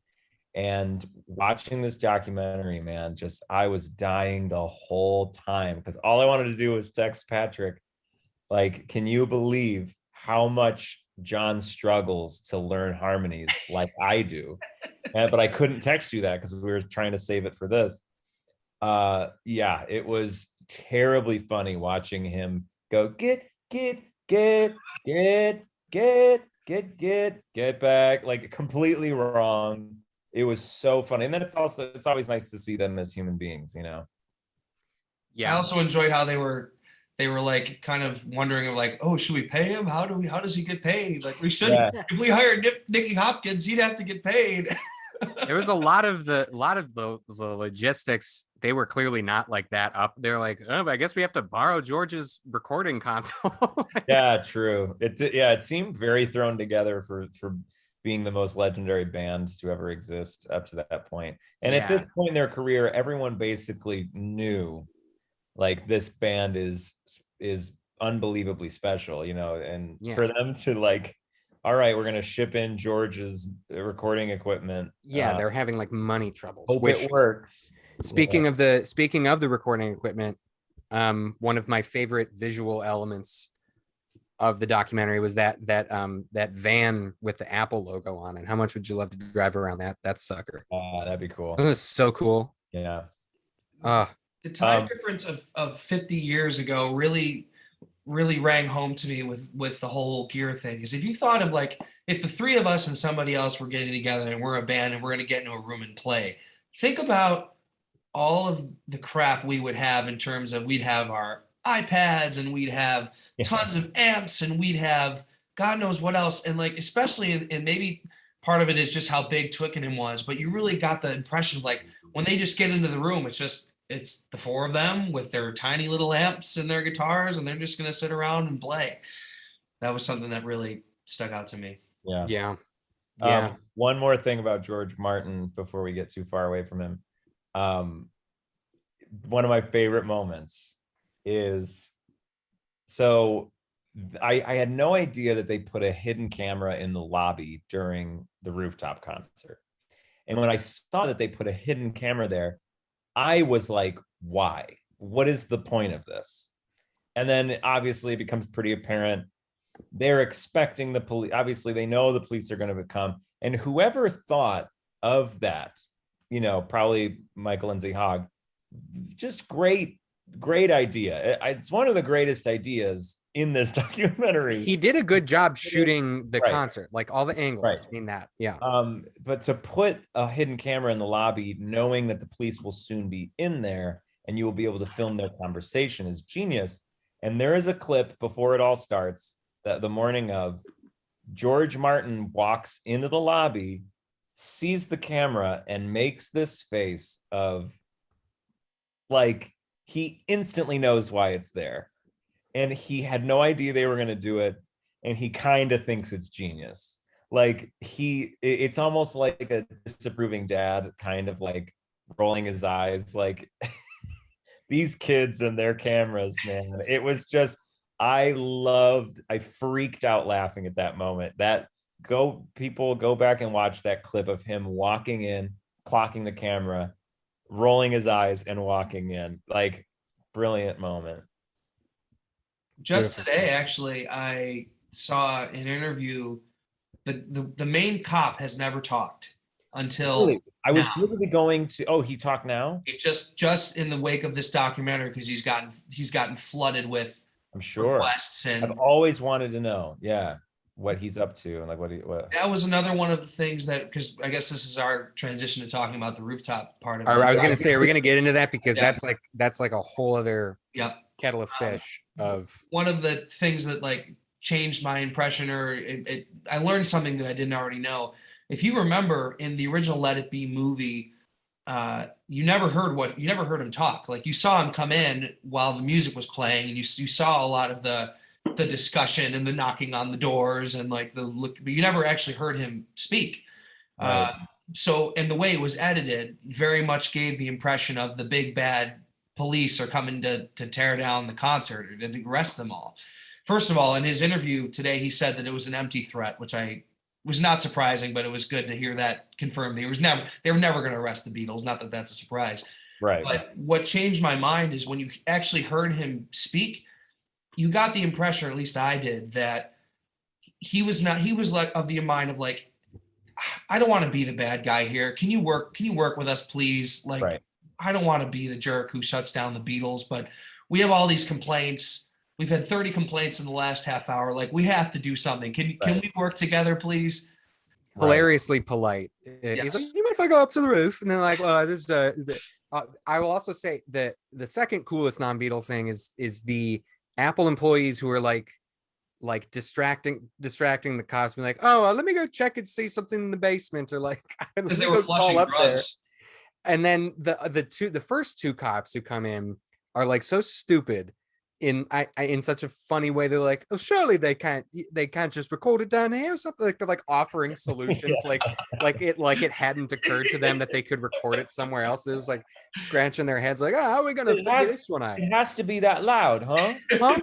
And watching this documentary, man, just I was dying the whole time because all I wanted to do was text Patrick, like, can you believe how much John struggles to learn harmonies like I do? But I couldn't text you that because we were trying to save it for this. Yeah, it was terribly funny watching him go get back, like completely wrong. It was so funny. And then it's always nice to see them as human beings, you know. I Yeah. also enjoyed how they were like kind of wondering like, oh, should we pay him? How does he get paid? Like we should, Yeah. if we hired Nicky Hopkins, he'd have to get paid. There was a lot of the logistics. They were clearly not like that up. They're like, oh, but I guess we have to borrow George's recording console. Yeah, true. It seemed very thrown together for being the most legendary band to ever exist up to that point. And at this point in their career, everyone basically knew like this band is unbelievably special, you know, and for them to like, all right, we're going to ship in George's recording equipment. Yeah, they're having like money troubles. Hope it works. Speaking of the recording equipment, one of my favorite visual elements of the documentary was that van with the Apple logo on it. How much would you love to drive around that sucker? That'd be cool. It was so cool. Yeah. The time difference of 50 years ago really rang home to me with the whole gear thing. Because if you thought of like, if the three of us and somebody else were getting together and we're a band and we're going to get into a room and play, think about all of the crap we would have in terms of we'd have our iPads and we'd have tons of amps and we'd have God knows what else. And like, especially and maybe part of it is just how big Twickenham was, but you really got the impression of like when they just get into the room, it's the four of them with their tiny little amps and their guitars, and they're just going to sit around and play. That was something that really stuck out to me. Yeah. One more thing about George Martin before we get too far away from him. One of my favorite moments is, so I had no idea that they put a hidden camera in the lobby during the Rooftop concert. And when I saw that they put a hidden camera there, I was like, why? What is the point of this? And then obviously it becomes pretty apparent they're expecting the police. Obviously they know the police are going to come. And whoever thought of that, you know, probably Michael Lindsay Hogg, just great idea. It's one of the greatest ideas in this documentary. He did a good job shooting the concert, like all the angles between that. Yeah. But to put a hidden camera in the lobby, knowing that the police will soon be in there and you will be able to film their conversation, is genius. And there is a clip before it all starts, that the morning of, George Martin walks into the lobby, sees the camera, and makes this face of like, he instantly knows why it's there. And he had no idea they were going to do it. And he kind of thinks it's genius. Like it's almost like a disapproving dad, kind of like rolling his eyes, like these kids and their cameras, man. It was just, I freaked out laughing at that moment. People go back and watch that clip of him walking in, clocking the camera, rolling his eyes and walking in. Like, brilliant moment. Just today, actually, I saw an interview. The main cop has never talked until really? I was literally going to. Oh, he talked now. It just in the wake of this documentary, because he's gotten flooded with, I'm sure, requests, and I've always wanted to know, what he's up to and like what. That was another one of the things that, because I guess this is our transition to talking about the Rooftop part of it. I was going to say, are we going to get into that, because that's like a whole other kettle of fish. One of the things that like changed my impression, or I learned something that I didn't already know. If you remember in the original Let It Be movie, you never heard him talk. Like, you saw him come in while the music was playing, and you saw a lot of the discussion and the knocking on the doors and like the look, but you never actually heard him speak. Right. So, and the way it was edited very much gave the impression of the big bad police are coming to tear down the concert and to arrest them all. First of all, in his interview today, he said that it was an empty threat, which I was not surprising, but it was good to hear that confirmed. They were never going to arrest the Beatles. Not that that's a surprise. Right. But what changed my mind is when you actually heard him speak, you got the impression, or at least I did, that he was like of the mind of like, I don't want to be the bad guy here. Can you work with us, please? Like, Right. I don't want to be the jerk who shuts down the Beatles, but we have all these complaints. We've had 30 complaints in the last half hour. Like, we have to do something. Can we work together, please? Hilariously polite. He's like, Yes. you mind if I go up to the roof? And then like, well, this I will also say that the second coolest non-Beatle thing is the Apple employees who are like distracting the cops, being like, oh, let me go check and see something in the basement, or like, Because they were flushing drugs. And then the first two cops who come in are like so stupid in such a funny way. They're like, oh, surely they can't just record it down here or something. Like, they're like offering solutions. Yeah. like it hadn't occurred to them that they could record it somewhere else. It was like scratching their heads like, oh, how are we gonna figure this one out? It has to be that loud, huh? Huh?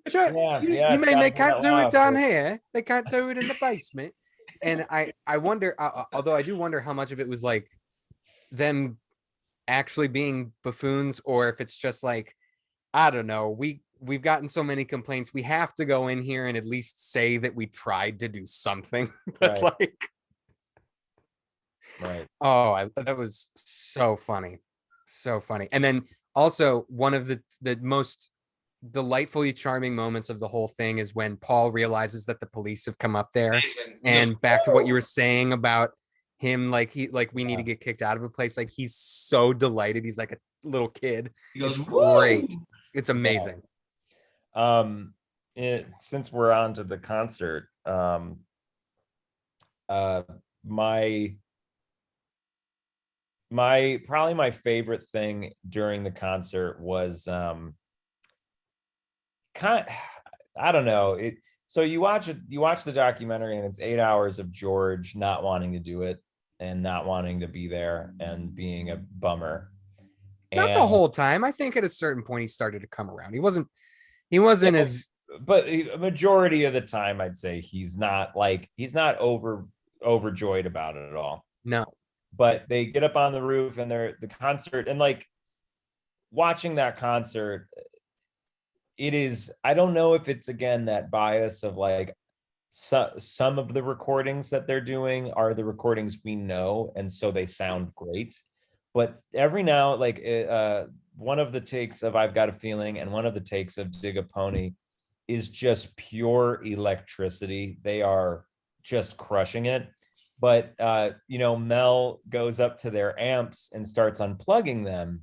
Sure. Yeah, You it's mean gotta they be can't that do it loud, down but- here? They can't do it in the basement. And I wonder, although I do wonder how much of it was like them actually being buffoons, or if it's just like, I don't know, we've gotten so many complaints, we have to go in here and at least say that we tried to do something. But Right. like, Right. oh, that was so funny, so funny. And then also one of the most delightfully charming moments of the whole thing is when Paul realizes that the police have come up there. Amazing. And back to what you were saying about him, like we need to Yeah. get kicked out of a place. Like, he's so delighted. He's like a little kid. He goes, It's great. "Woo!" It's amazing. Since we're on to the concert, probably my favorite thing during the concert was I don't know, so you watch the documentary, and it's 8 hours of George not wanting to do it and not wanting to be there and being a bummer. Not the whole time. I think at a certain point he started to come around. He wasn't as but a majority of the time I'd say he's not overjoyed about it at all. no. But they get up on the roof, and the concert, and like watching that concert, it is, I don't know if it's again that bias of like some of the recordings that they're doing are the recordings we know, and so they sound great. But every now, like one of the takes of I've Got a Feeling and one of the takes of Dig a Pony is just pure electricity. They are just crushing it. But Mel goes up to their amps and starts unplugging them,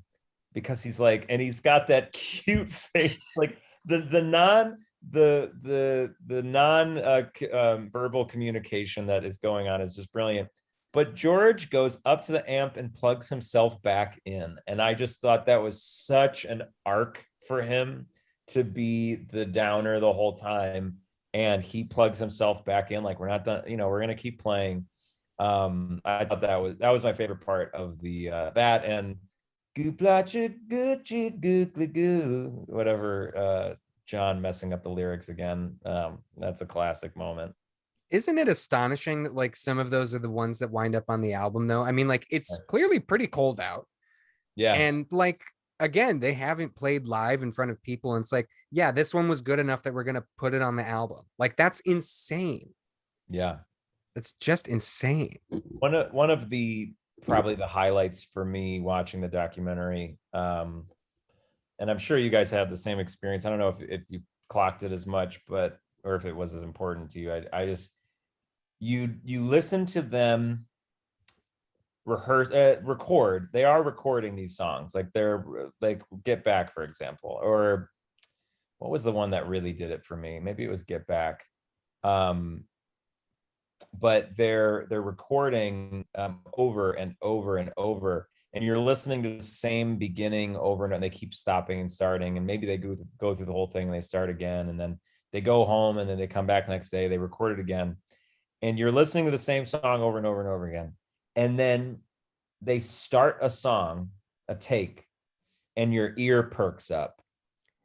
because he's like, and he's got that cute face, like the non verbal communication that is going on is just brilliant. But George goes up to the amp and plugs himself back in, and I just thought that was such an arc for him to be the downer the whole time, and he plugs himself back in, like, we're not done, we're gonna keep playing. I thought that was my favorite part of the that and whatever, John messing up the lyrics again. That's a classic moment. Isn't it astonishing that like some of those are the ones that wind up on the album though? I mean, like, it's clearly pretty cold out. Yeah. And like, again, they haven't played live in front of people. And it's like, yeah, this one was good enough that we're going to put it on the album. Like, that's insane. Yeah. It's just insane. One of the probably the highlights for me watching the documentary, and I'm sure you guys have the same experience. I don't know if you clocked it as much, but or if it was as important to you. I just you listen to them record. They are recording these songs, like they're like Get Back, for example, or what was the one that really did it for me? Maybe it was Get Back. but they're recording over and over and over, and you're listening to the same beginning over and over. They keep stopping and starting, and maybe they go through the whole thing and they start again, and then they go home, and then they come back the next day, they record it again, and you're listening to the same song over and over and over again. And then they start a song, a take, and your ear perks up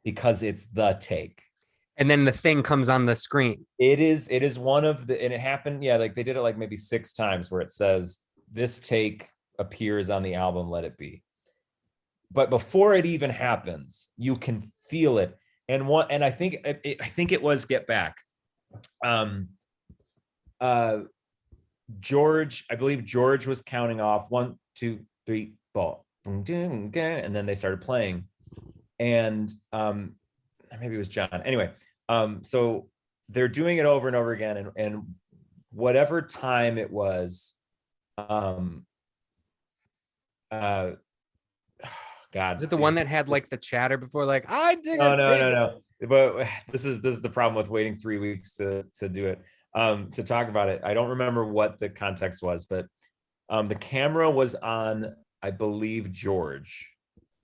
because it's the take. And then the thing comes on the screen. It is one of the, and it happened, yeah, like they did it like maybe 6 times where it says this take appears on the album Let It Be. But before it even happens, you can feel it. And I think it was Get Back. George, I believe George was counting off 1, 2, 3, ball, and then they started playing, and maybe it was John. Anyway, so they're doing it over and over again, and whatever time it was, God, Is it the one that had like the chatter before, like I dig no, it? no. But this is the problem with waiting 3 weeks to do it, to talk about it. I don't remember what the context was, but the camera was on, I believe, George.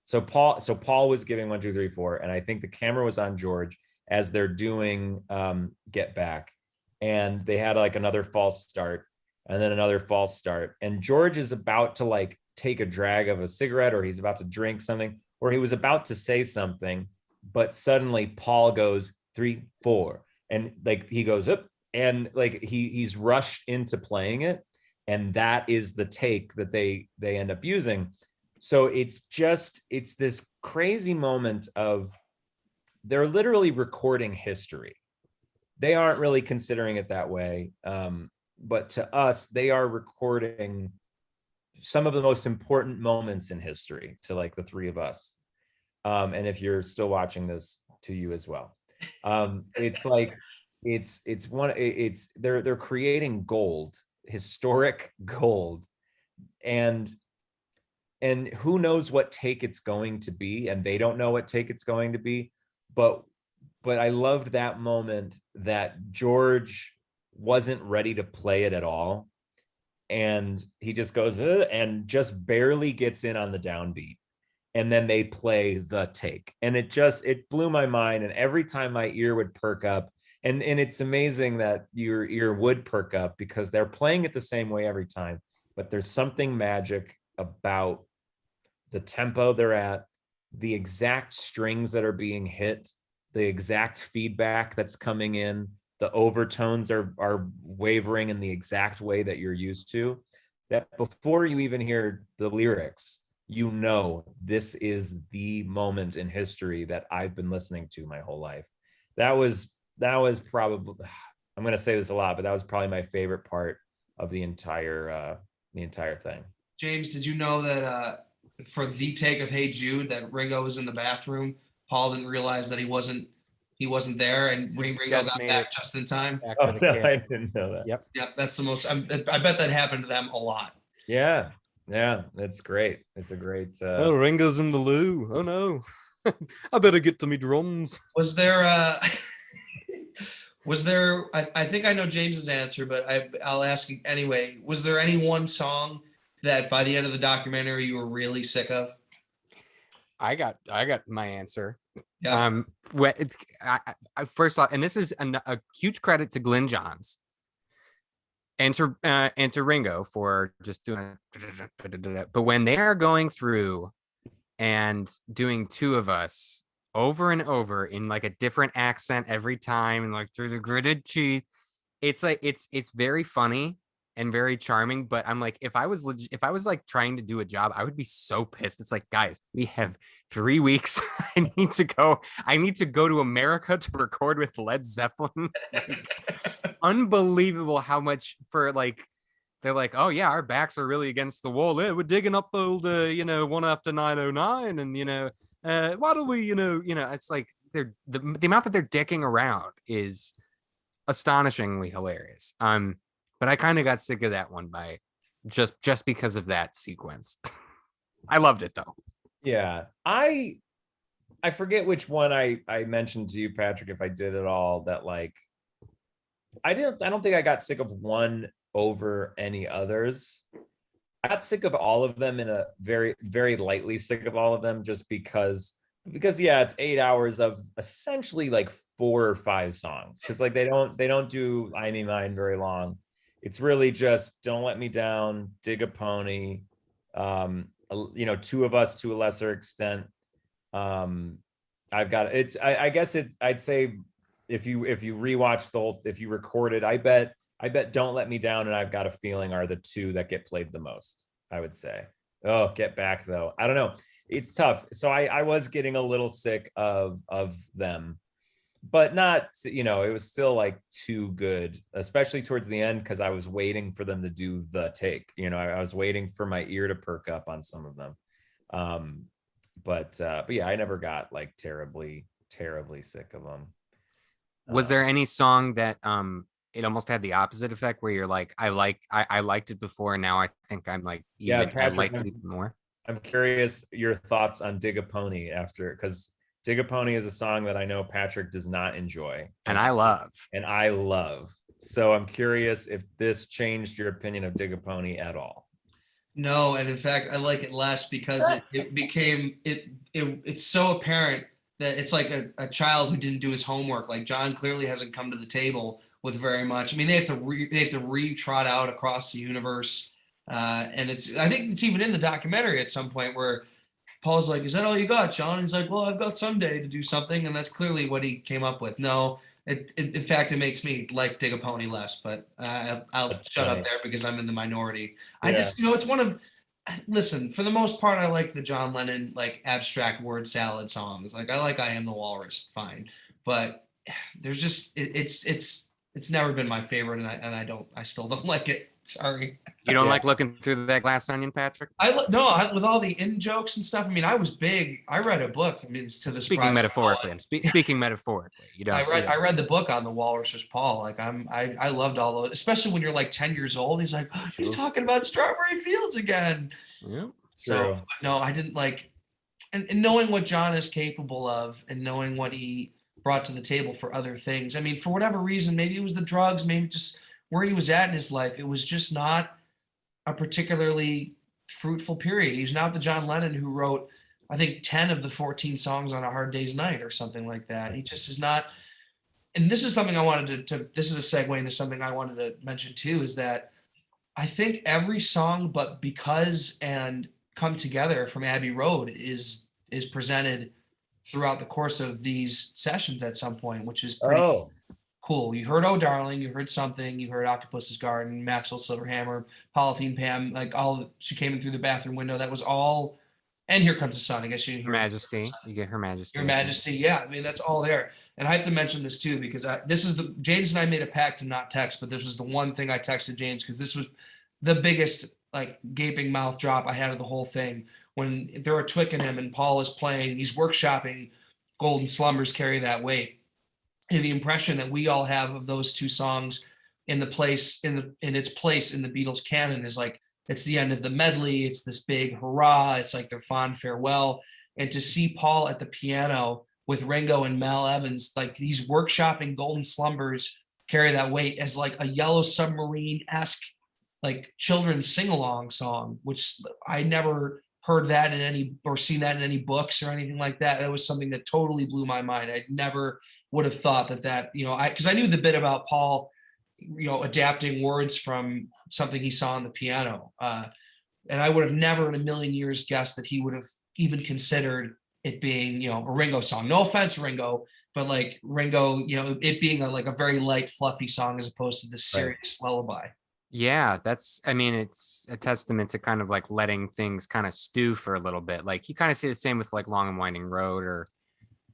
So Paul was giving 1, 2, 3, 4, and I think the camera was on George as they're doing Get Back, and they had like another false start and then another false start, and George is about to like take a drag of a cigarette, or he's about to drink something, or he was about to say something, but suddenly Paul goes 3, 4, and like he goes up, and like he's rushed into playing it, and that is the take that they end up using. So it's this crazy moment of, they're literally recording history. They aren't really considering it that way, but to us, they are recording some of the most important moments in history, to like the 3 of us. And if you're still watching this, to you as well. It's like they're creating gold, historic gold, and who knows what take it's going to be, and they don't know what take it's going to be, but I loved that moment that George wasn't ready to play it at all, and he just goes and just barely gets in on the downbeat, and then they play the take, and it blew my mind. And every time my ear would perk up, and it's amazing that your ear would perk up because they're playing it the same way every time, but there's something magic about the tempo they're at, the exact strings that are being hit, the exact feedback that's coming in, the overtones are wavering in the exact way that you're used to, that before you even hear the lyrics, you know this is the moment in history that I've been listening to my whole life. That was probably, I'm going to say this a lot, but that was probably my favorite part of the entire thing. James, did you know that for the take of Hey Jude, that Ringo was in the bathroom? Paul didn't realize that he wasn't there, and Ringo got back just in time. Oh, no, I didn't know that. Yep, that's the most. I bet that happened to them a lot. Yeah, that's great. It's a great. Oh, Ringo's in the loo. Oh no, I better get to me drums. Was there? I think I know James's answer, but I'll ask you anyway. Was there any one song that by the end of the documentary you were really sick of? I got my answer. Yeah. First off, and this is a huge credit to Glyn Johns and to Ringo for just doing it. But when they are going through and doing Two of Us over and over in like a different accent every time, and like through the gritted teeth, it's like it's very funny and very charming. But I'm like, if I was like trying to do a job, I would be so pissed. It's like, guys, we have 3 weeks. I need to go to America to record with Led Zeppelin. Like, unbelievable how much for like, they're like, oh yeah, our backs are really against the wall. Yeah, we're digging up old, one after 909, and why do we, it's like the amount that they're dicking around is astonishingly hilarious. But I kind of got sick of that one by just because of that sequence. I loved it though. Yeah, I forget which one I mentioned to you, Patrick, if I did at all, that like I don't think I got sick of one over any others. I got sick of all of them in a very, very lightly sick of all of them just because yeah, it's 8 hours of essentially like 4 or 5 songs. Cause like they don't do I Need Mine very long. It's really just Don't Let Me Down, Dig a Pony, Two of Us to a lesser extent. I've got it's I guess it's I'd say if you rewatch if you record it, I bet Don't Let Me Down and I've Got a Feeling are the two that get played the most, I would say. Oh, Get Back though. I don't know. It's tough. So I was getting a little sick of them, but not, it was still like too good, especially towards the end, because I was waiting for them to do the take. I was waiting for my ear to perk up on some of them. But yeah, I never got like terribly sick of them. Was there any song that it almost had the opposite effect where you're like, I liked it before and now I think I'm like even Yeah, Patrick, I like it even more? I'm curious your thoughts on Dig a Pony because Dig a Pony is a song that I know Patrick does not enjoy. And I love. And I love. So I'm curious if this changed your opinion of Dig a Pony at all. No, and in fact, I like it less because it became it's so apparent that it's like a child who didn't do his homework. Like John clearly hasn't come to the table with very much. I mean, they have to re-trot out across the universe, and I think it's even in the documentary at some point where Paul's like, "Is that all you got, John?" And he's like, "Well, I've got someday to do something," and that's clearly what he came up with. No, in fact, it makes me like Dig a Pony less, but I'll That's shut funny. up there because I'm in the minority. Yeah. I just, it's one of. Listen, for the most part, I like the John Lennon like abstract word salad songs. Like I like I Am the Walrus, fine, but there's just it's never been my favorite, and I still don't like it. Sorry. You don't Yeah. like looking through that glass onion, Patrick? With all the in jokes and stuff. I mean, I was big. I read a book. I mean, it's to the Speaking surprise of metaphorically, speaking metaphorically. I read the book on the Walrus was Paul. Like I loved all those, especially when you're like 10 years old. He's like, oh, he's talking about Strawberry Fields again. Yeah. So no, I didn't like, and knowing what John is capable of and knowing what he brought to the table for other things. I mean, for whatever reason, maybe it was the drugs, maybe just where he was at in his life. It was just not a particularly fruitful period. He's not the John Lennon who wrote, I think, 10 of the 14 songs on A Hard Day's Night or something like that. He just is not. And this is something I wanted this is a segue into something I wanted to mention too, is that I think every song but Because and Come Together from Abbey Road is presented throughout the course of these sessions at some point, which is pretty cool. You heard Oh Darling, you heard Something, you heard Octopus's Garden, Maxwell Silverhammer, Polythene Pam, like She Came In Through the Bathroom Window. That was all, and Here Comes the Sun. I guess you didn't hear Her Majesty. You get Her Majesty. Your Majesty. Yeah, I mean, that's all there. And I have to mention this too, because James and I made a pact to not text, but this was the one thing I texted James because this was the biggest like gaping mouth drop I had of the whole thing. When they're twicking him and Paul is playing, he's workshopping Golden Slumbers Carry That Weight. And the impression that we all have of those two songs in its place in the Beatles canon is like it's the end of the medley, it's this big hurrah, it's like their fond farewell. And to see Paul at the piano with Ringo and Mal Evans, like these workshopping Golden Slumbers Carry That Weight as like a Yellow Submarine-esque like children's sing-along song, which I never heard that in any or seen that in any books or anything like that. That was something that totally blew my mind. I never would have thought that because I knew the bit about Paul, adapting words from something he saw on the piano, and I would have never in a million years guessed that he would have even considered it being a Ringo song. No offense, Ringo, but like Ringo, it being a very light, fluffy song as opposed to this serious lullaby. Yeah, it's a testament to kind of like letting things kind of stew for a little bit. Like you kind of see the same with like Long and Winding Road or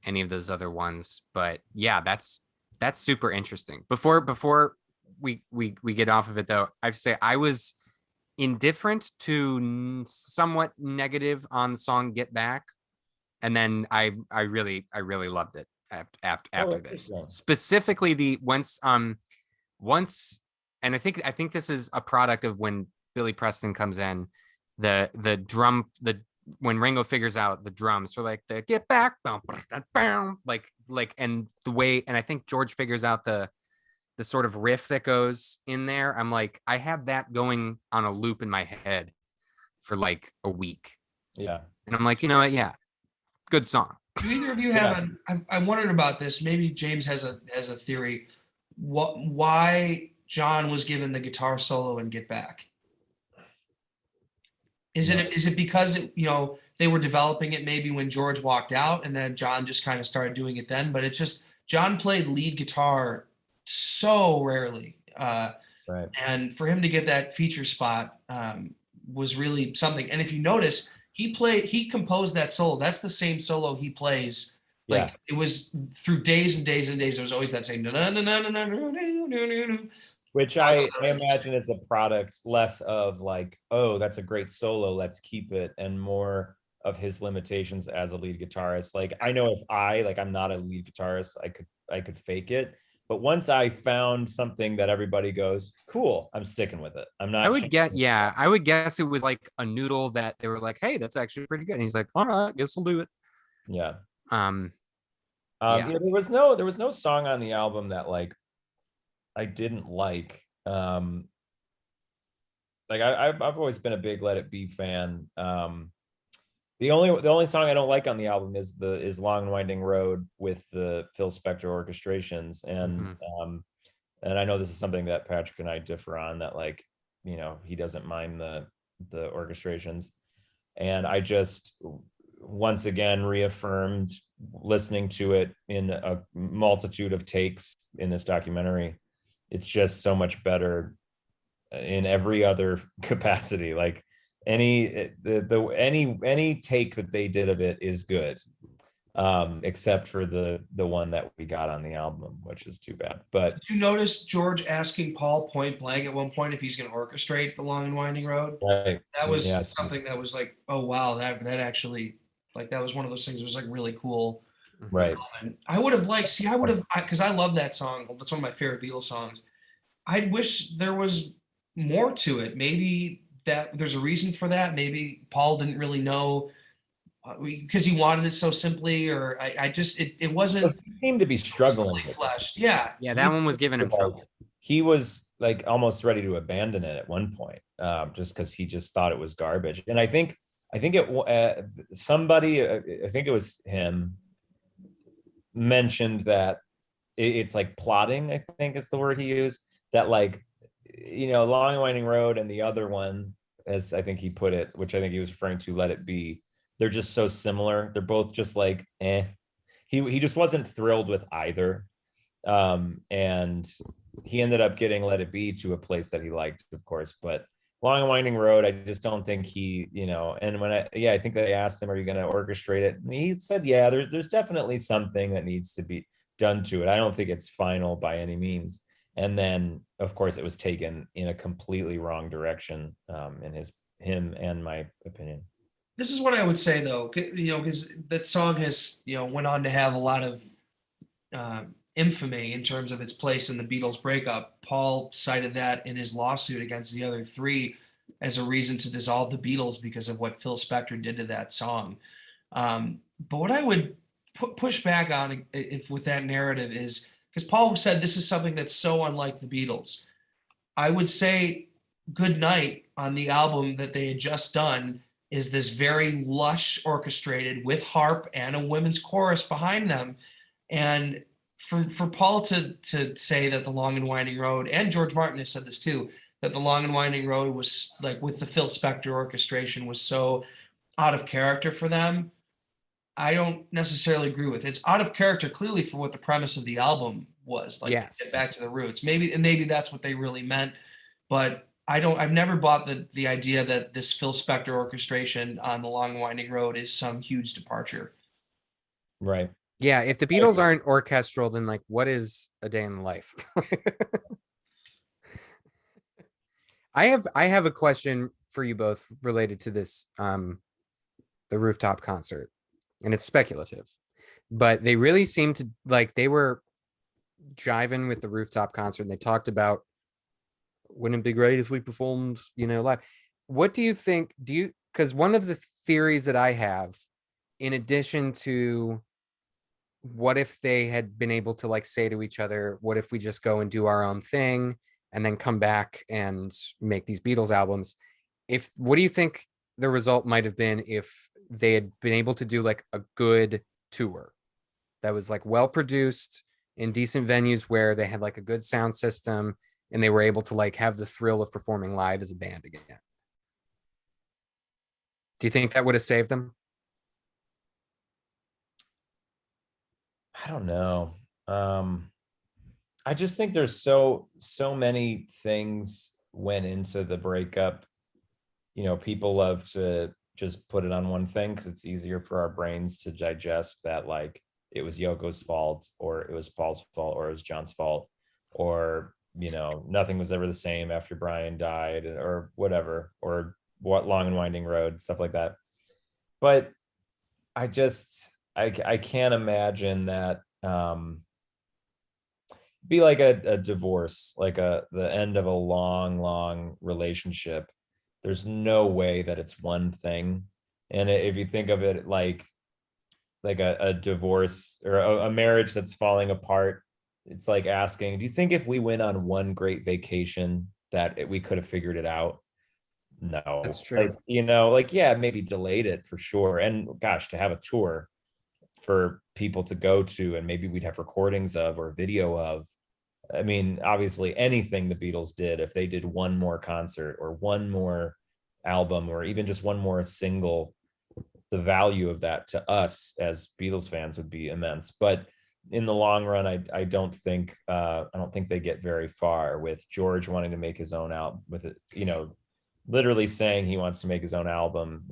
any of those other ones. But yeah, that's super interesting. Before we get off of it though, I have to say I was indifferent to somewhat negative on the song Get Back. And then I really loved it after this. Specifically the once and I think this is a product of when Billy Preston comes in, the drum, when Ringo figures out the drums for like the Get Back, like and the way, and I think George figures out the the sort of riff that goes in there, I'm like, I had that going on a loop in my head for like a week. Yeah. And I'm like, you know what? Yeah, good song. Do either of you have I wondered about this. Maybe James has a theory. Why John was given the guitar solo in Get Back? Is it because they were developing it maybe when George walked out and then John just kind of started doing it then? But it's just John played lead guitar so rarely. Right. And for him to get that feature spot was really something. And if you notice, he composed that solo. That's the same solo he plays. Like it was through days and days and days. It was always that same. Which I imagine is a product less of like, oh, that's a great solo, let's keep it, and more of his limitations as a lead guitarist. Like I know if I'm not a lead guitarist, I could fake it. But once I found something that everybody goes, cool, I'm sticking with it. I'm not. I would guess it was like a noodle that they were like, hey, that's actually pretty good. And he's like, all right, guess I'll do it. Yeah. Yeah. There was no song on the album that like I didn't like. Like I've always been a big Let It Be fan. The only song I don't like on the album is Long and Winding Road with the Phil Spector orchestrations. And I know this is something that Patrick and I differ on, that like, he doesn't mind the orchestrations. And I just once again reaffirmed, listening to it in a multitude of takes in this documentary, it's just so much better in every other capacity. Like any take that they did of it is good, except for the one that we got on the album, which is too bad. But did you notice George asking Paul point blank at one point if he's going to orchestrate the Long and Winding Road? Right. That was something that was like, oh wow, that actually, like, that was one of those things that was like really cool. Right. And I would have because I love that song. That's one of my favorite Beatles songs. I wish there was more to it. Maybe that there's a reason for that. Maybe Paul didn't really know because he wanted it so simply, or it wasn't. He seemed to be struggling with fleshed. Yeah. Yeah, that one was giving him trouble. He was like almost ready to abandon it at one point, just because he just thought it was garbage. And I think somebody, I think it was him, mentioned that it's like plotting, I think is the word he used, that like, Long and Winding Road and the other one, as I think he put it, which I think he was referring to, Let It Be, they're just so similar. They're both just like, he just wasn't thrilled with either. And he ended up getting Let It Be to a place that he liked, of course, but Long and Winding Road, I just don't think he, and when I think they asked him, are you going to orchestrate it? And he said, yeah, there's definitely something that needs to be done to it. I don't think it's final by any means. And then, of course, it was taken in a completely wrong direction, in him and my opinion. This is what I would say though, because that song has, went on to have a lot of infamy in terms of its place in the Beatles breakup. Paul cited that in his lawsuit against the other three as a reason to dissolve the Beatles because of what Phil Spector did to that song. But what I would push back on with that narrative is, because Paul said this is something that's so unlike the Beatles. I would say Good Night on the album that they had just done is this very lush orchestrated with harp and a women's chorus behind them. And for Paul to say that the Long and Winding Road, and George Martin has said this too, that the Long and Winding Road was like with the Phil Spector orchestration was so out of character for them, I don't necessarily agree with. It's out of character clearly for what the premise of the album was, like, yes, get back to the roots. Maybe that's what they really meant, but I've never bought the idea that this Phil Spector orchestration on the Long and Winding Road is some huge departure. Right. Yeah, if the Beatles aren't orchestral, then like, what is A Day in the Life? I have a question for you both related to this, the rooftop concert, and it's speculative, but they really seemed to like they were jiving with the rooftop concert, and they talked about, wouldn't it be great if we performed, live? What do you think? Because one of the theories that I have, in addition to what if they had been able to like say to each other, what if we just go and do our own thing and then come back and make these Beatles albums? What do you think the result might have been if they had been able to do like a good tour that was like well produced in decent venues where they had like a good sound system and they were able to like have the thrill of performing live as a band again? Do you think that would have saved them? I don't know. I just think there's so many things went into the breakup. People love to just put it on one thing because it's easier for our brains to digest that, like, it was Yoko's fault, or it was Paul's fault, or it was John's fault, or nothing was ever the same after Brian died, or whatever, or what Long and Winding Road, stuff like that. But I can't imagine that be like a divorce, like the end of a long relationship. There's no way that it's one thing. And if you think of it like a divorce or a marriage that's falling apart, it's like asking, do you think if we went on one great vacation that we could have figured it out? No. That's true. Yeah, maybe delayed it for sure. And gosh, to have a tour for people to go to, and maybe we'd have recordings of or video of. I mean, obviously anything the Beatles did, if they did one more concert or one more album or even just one more single, the value of that to us as Beatles fans would be immense. But in the long run, I don't think they get very far with George wanting to make his own album, with it, literally saying he wants to make his own album.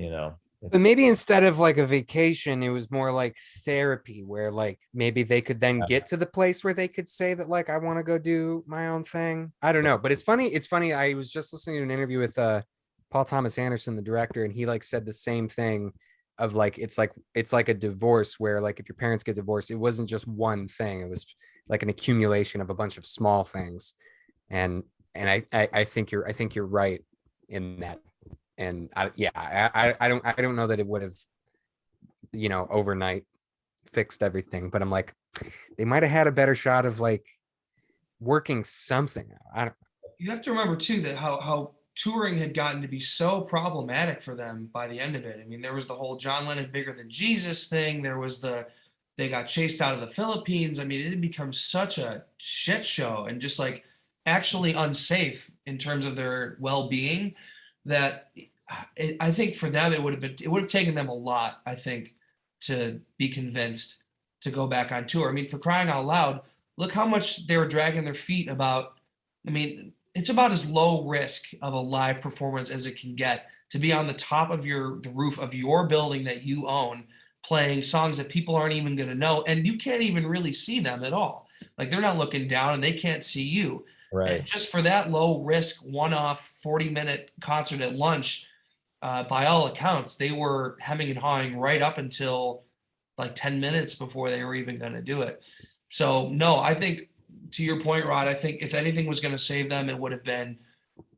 But maybe instead of like a vacation, it was more like therapy, where like maybe they could then get to the place where they could say that, like, I want to go do my own thing. I don't know. But it's funny. It's funny. I was just listening to an interview with Paul Thomas Anderson, the director, and he like said the same thing of like it's like a divorce where, like, if your parents get divorced, it wasn't just one thing. It was like an accumulation of a bunch of small things. And I think you're right in that. And I don't know that it would have, overnight fixed everything, but I'm like, they might have had a better shot of like working something out. You have to remember too that how touring had gotten to be so problematic for them by the end of it. I mean, there was the whole John Lennon bigger than Jesus thing. There was they got chased out of the Philippines. I mean, it had become such a shit show and just like actually unsafe in terms of their well-being that I think for them it would have taken them a lot, I think, to be convinced to go back on tour. I mean, for crying out loud, look how much they were dragging their feet about. I mean, it's about as low risk of a live performance as it can get to be on the top of the roof of your building that you own, playing songs that people aren't even going to know, and you can't even really see them at all. Like, they're not looking down and they can't see you. Right. And just for that low risk one-off 40-minute concert at lunch, by all accounts, they were hemming and hawing right up until like 10 minutes before they were even going to do it. So no, I think, to your point, Rod, I think if anything was going to save them, it would have been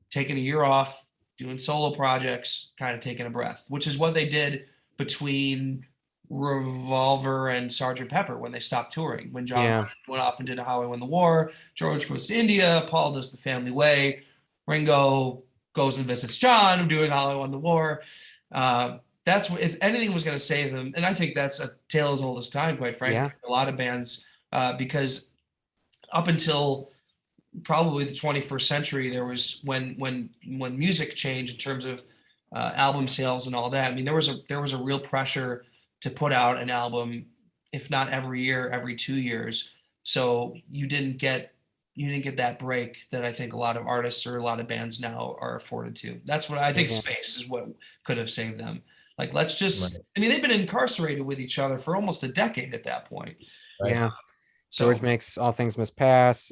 taking a year off, doing solo projects, kind of taking a breath, which is what they did between Revolver and Sergeant Pepper when they stopped touring. When John went off and did How I Won the War, George goes to India, Paul does The Family Way, Ringo goes and visits John, doing How I Won the War. That's what, if anything was going to save them, and I think that's a tale as old as time, quite frankly, for a lot of bands, because up until probably the 21st century, there was when music changed in terms of album sales and all that. I mean, there was a real pressure to put out an album, if not every year, every 2 years. So you didn't get that break that I think a lot of artists or a lot of bands now are afforded to. That's what I think. Space is what could have saved them. Like, let's just, I mean, they've been incarcerated with each other for almost a decade at that point. Right. Yeah. So, George makes All Things Must Pass.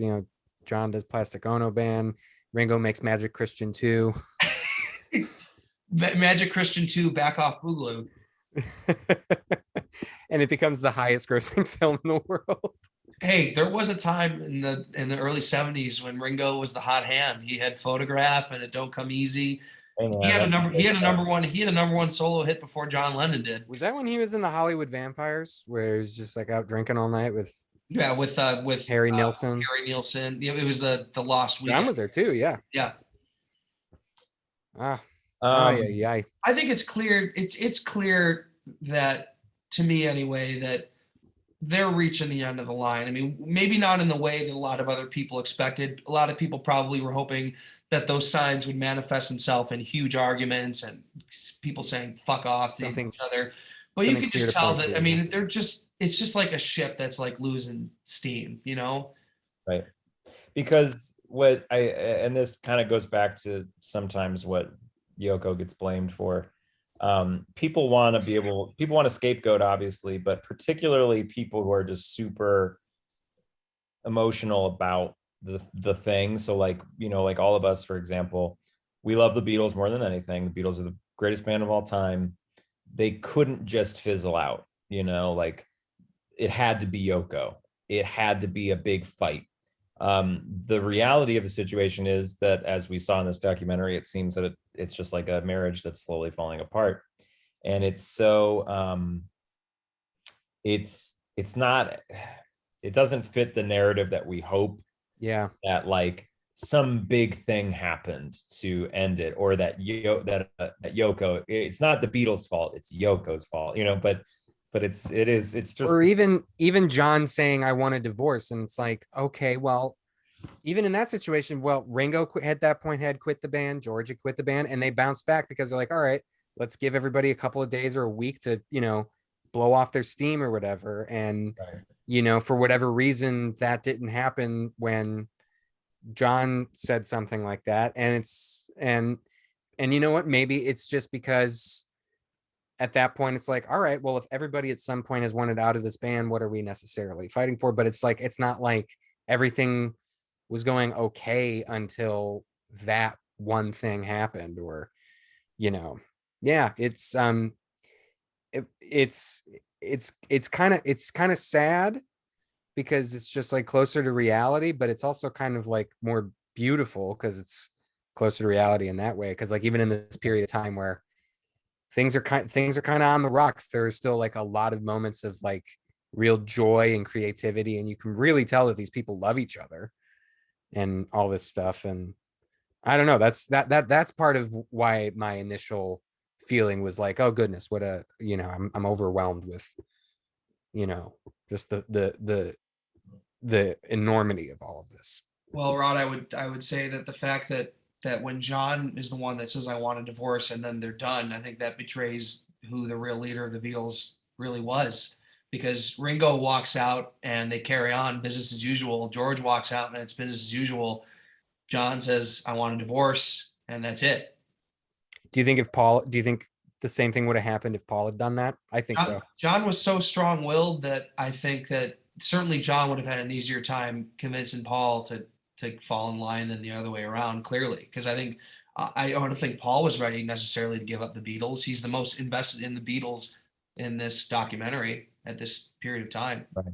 John does Plastic Ono Band. Ringo makes Magic Christian 2. Magic Christian 2, Back Off Boogaloo. And it becomes the highest grossing film in the world. Hey, there was a time in the early 70s when Ringo was the hot hand. He had Photograph and It Don't Come Easy. Hey, man, He had a that's number. He had a great stuff. number one. He had a number one solo hit before John Lennon did. Was that when he was in the Hollywood Vampires, where he was just like out drinking all night with Yeah, with Harry Nilsson? Harry Nielsen. Yeah, it was the Lost John Weekend. was there too. Yeah. Yeah. Ah. Um, yeah. Yeah. I think it's clear. It's clear that, to me anyway, that they're reaching the end of the line. I mean, maybe not in the way that a lot of other people expected. A lot of people probably were hoping that those signs would manifest themselves in huge arguments and people saying "fuck off" to Something- each other. But you something can clear just to tell point that. to, I mean, yeah. it's just like a ship that's like losing steam. You know. right. Because what I, and this kind of goes back to sometimes what Yoko gets blamed for. People want to scapegoat, obviously, but particularly people who are just super emotional about the thing. So like, like all of us, for example, we love the Beatles more than anything. The Beatles are the greatest band of all time. They couldn't just fizzle out, like it had to be Yoko. It had to be a big fight. The reality of the situation is that, as we saw in this documentary, it seems that it's just like a marriage that's slowly falling apart. And it's so it's not, it doesn't fit the narrative that we hope, Yeah. that like some big thing happened to end it, or that that Yoko, it's not the Beatles' fault, it's Yoko's fault, but it's just, Or even John saying, I want a divorce. And it's like, okay, well, even in that situation, well, Ringo at that point had quit the band, George had quit the band, and they bounced back because they're like, all right, let's give everybody a couple of days or a week to, blow off their steam or whatever. And, right. For whatever reason, that didn't happen when John said something like that. And you know what? Maybe it's just because at that point it's like, all right, well, if everybody at some point has wanted out of this band, what are we necessarily fighting for? But it's like, it's not like everything was going okay until that one thing happened, or yeah, it's kind of sad because it's just like closer to reality, but it's also kind of like more beautiful because it's closer to reality in that way. Because like even in this period of time where things are kind of on the rocks, there are still like a lot of moments of like real joy and creativity, and you can really tell that these people love each other and all this stuff. And I don't know, that's part of why my initial feeling was like, oh goodness, what a, I'm overwhelmed with, just the enormity of all of this. Well, Rod, I would say that the fact that when John is the one that says I want a divorce and then they're done, I think that betrays who the real leader of the Beatles really was. Because Ringo walks out and they carry on business as usual. George walks out and it's business as usual. John says I want a divorce and that's it. Do you think the same thing would have happened if Paul had done that? I think so. John was so strong-willed that I think that certainly John would have had an easier time convincing Paul to fall in line than the other way around, clearly. Because I don't think Paul was ready necessarily to give up the Beatles. He's the most invested in the Beatles in this documentary at this period of time. Right.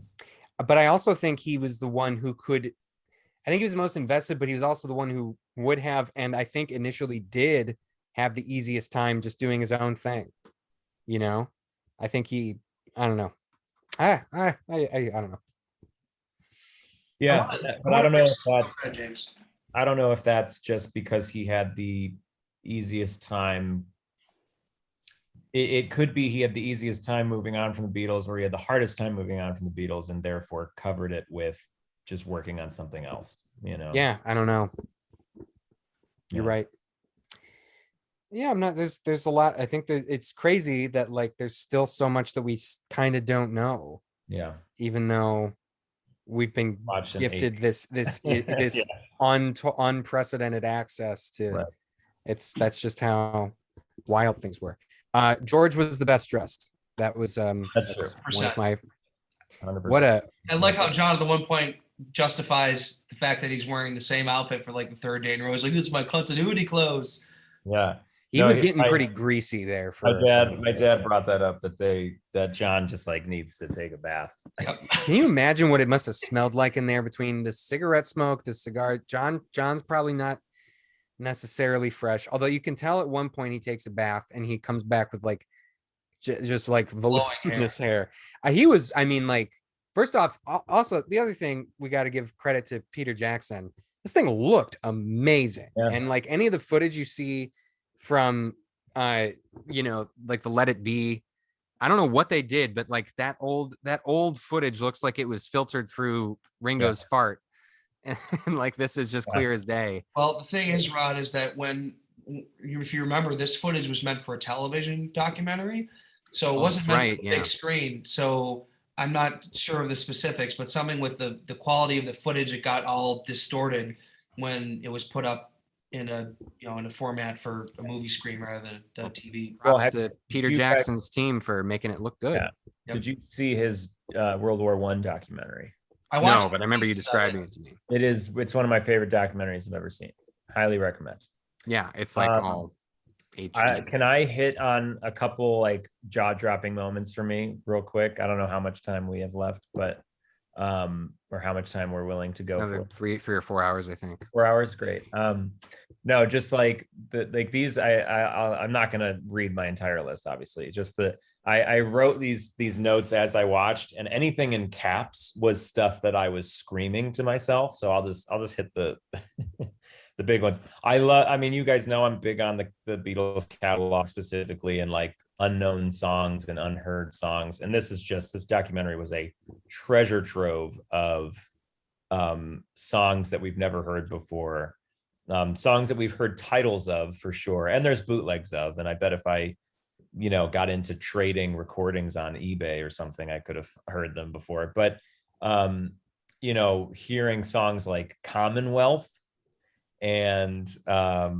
But I also think he was the one who could, I think he was the most invested, but he was also the one who would have, and I think initially did have the easiest time just doing his own thing. I think I don't know. I don't know. Yeah, but I don't know if that's, James. I don't know if that's just because he had the easiest time. It could be he had the easiest time moving on from the Beatles, or he had the hardest time moving on from the Beatles, and therefore covered it with just working on something else. Yeah, I don't know. You're right. Yeah, I'm not. There's a lot. I think that it's crazy that like there's still so much that we kind of don't know. Yeah. Even though we've been Watching gifted this Yeah. unprecedented access to. Right. That's just how wild things were. George was the best dressed. That was That's true. one of my 100%. what a I like how John at the one point justifies the fact that he's wearing the same outfit for like the third day in a row. He's like, "It's my continuity clothes." Yeah. he was getting pretty greasy there. My dad brought that up, that John just like needs to take a bath. Can you imagine what it must have smelled like in there between the cigarette smoke, the cigar? John's probably not necessarily fresh. Although you can tell at one point he takes a bath and he comes back with like just like voluminous hair. He was, I mean, like, first off, also the other thing we got to give credit to Peter Jackson. This thing looked amazing, and like any of the footage you see from, you know, like the Let It Be. I don't know what they did, but like that old footage looks like it was filtered through Ringo's fart, and like this is just clear as day. Well, the thing is, Rod, is that if you remember, this footage was meant for a television documentary, so it wasn't meant for the big screen. So I'm not sure of the specifics, but something with the quality of the footage, it got all distorted when it was put up in a format for a movie screen rather than the TV. Props to Peter Jackson's team for making it look good. Yeah. Yep. Did you see his World War I documentary? No, but I remember you describing it to me. It's one of my favorite documentaries I've ever seen. Highly recommend. Yeah, it's like all HD. Can I hit on a couple like jaw-dropping moments for me real quick? I don't know how much time we have left, but or how much time we're willing to go for. 3 or 4 hours, I think. 4 hours, great. No, just like these. I'm not gonna read my entire list, obviously. Just I wrote these notes as I watched, and anything in caps was stuff that I was screaming to myself. So I'll just hit the the big ones. I mean, you guys know I'm big on the Beatles catalog specifically, and like unknown songs and unheard songs. And this documentary was a treasure trove of songs that we've never heard before. Songs that we've heard titles of for sure. And there's bootlegs of, and I bet if I, got into trading recordings on eBay or something, I could have heard them before. But, hearing songs like Commonwealth and, like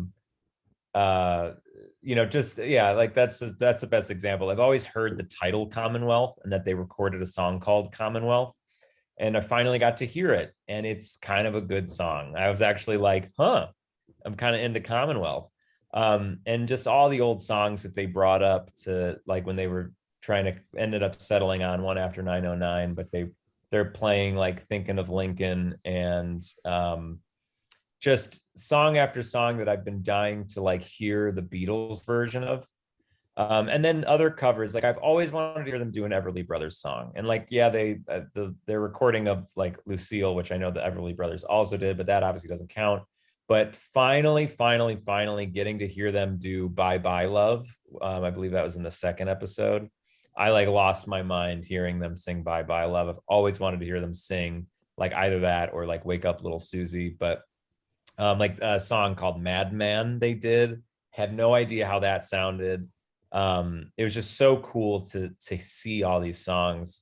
that's the best example. I've always heard the title Commonwealth and that they recorded a song called Commonwealth. And I finally got to hear it, and it's kind of a good song. I was actually like, I'm kind of into Commonwealth. And just all the old songs that they brought up to, like, when they were ended up settling on One After 909, but they're playing like Thinking of Lincoln, and just song after song that I've been dying to like hear the Beatles version of. And then other covers, like I've always wanted to hear them do an Everly Brothers song. And like, yeah, their recording of like Lucille, which I know the Everly Brothers also did, but that obviously doesn't count. But finally getting to hear them do Bye Bye Love. I believe that was in the second episode. I like lost my mind hearing them sing Bye Bye Love. I've always wanted to hear them sing like either that or like Wake Up Little Susie. But like a song called Madman they did. Had no idea how that sounded. It was just so cool to see all these songs.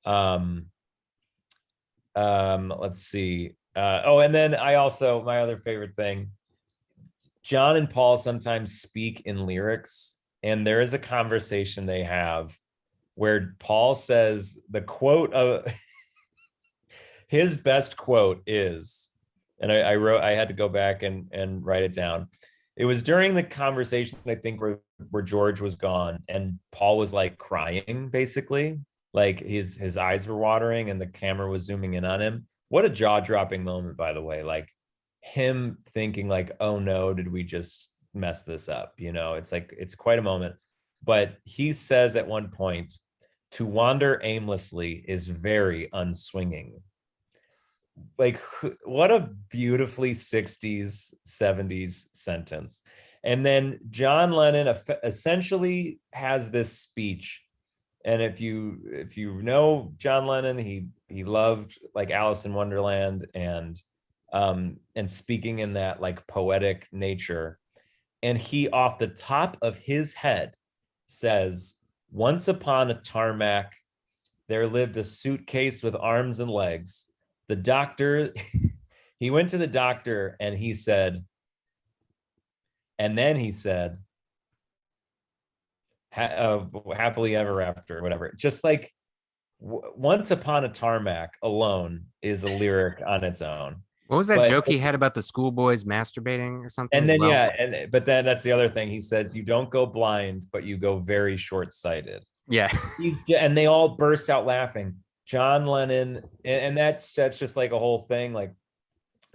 Let's see. And then my other favorite thing, John and Paul sometimes speak in lyrics, and there is a conversation they have where Paul says the quote of his best quote is, and I had to go back and write it down. It was during the conversation, I think, where George was gone and Paul was like crying, basically, like his eyes were watering and the camera was zooming in on him. What a jaw-dropping moment, by the way, like him thinking like, oh no, did we just mess this up? It's like, it's quite a moment. But he says at one point, to wander aimlessly is very unswinging. Like, what a beautifully 60s, 70s sentence. And then John Lennon essentially has this speech. And if you know John Lennon, he loved like Alice in Wonderland and speaking in that like poetic nature. And he, off the top of his head, says, once upon a tarmac, there lived a suitcase with arms and legs. The doctor, he went to the doctor and he said, happily ever after, whatever. Just like once upon a tarmac alone is a lyric on its own. What was that joke he had about the schoolboys masturbating or something? And then, but then that's the other thing. He says, you don't go blind, but you go very short-sighted. Yeah. And they all burst out laughing. John Lennon, and that's just like a whole thing. Like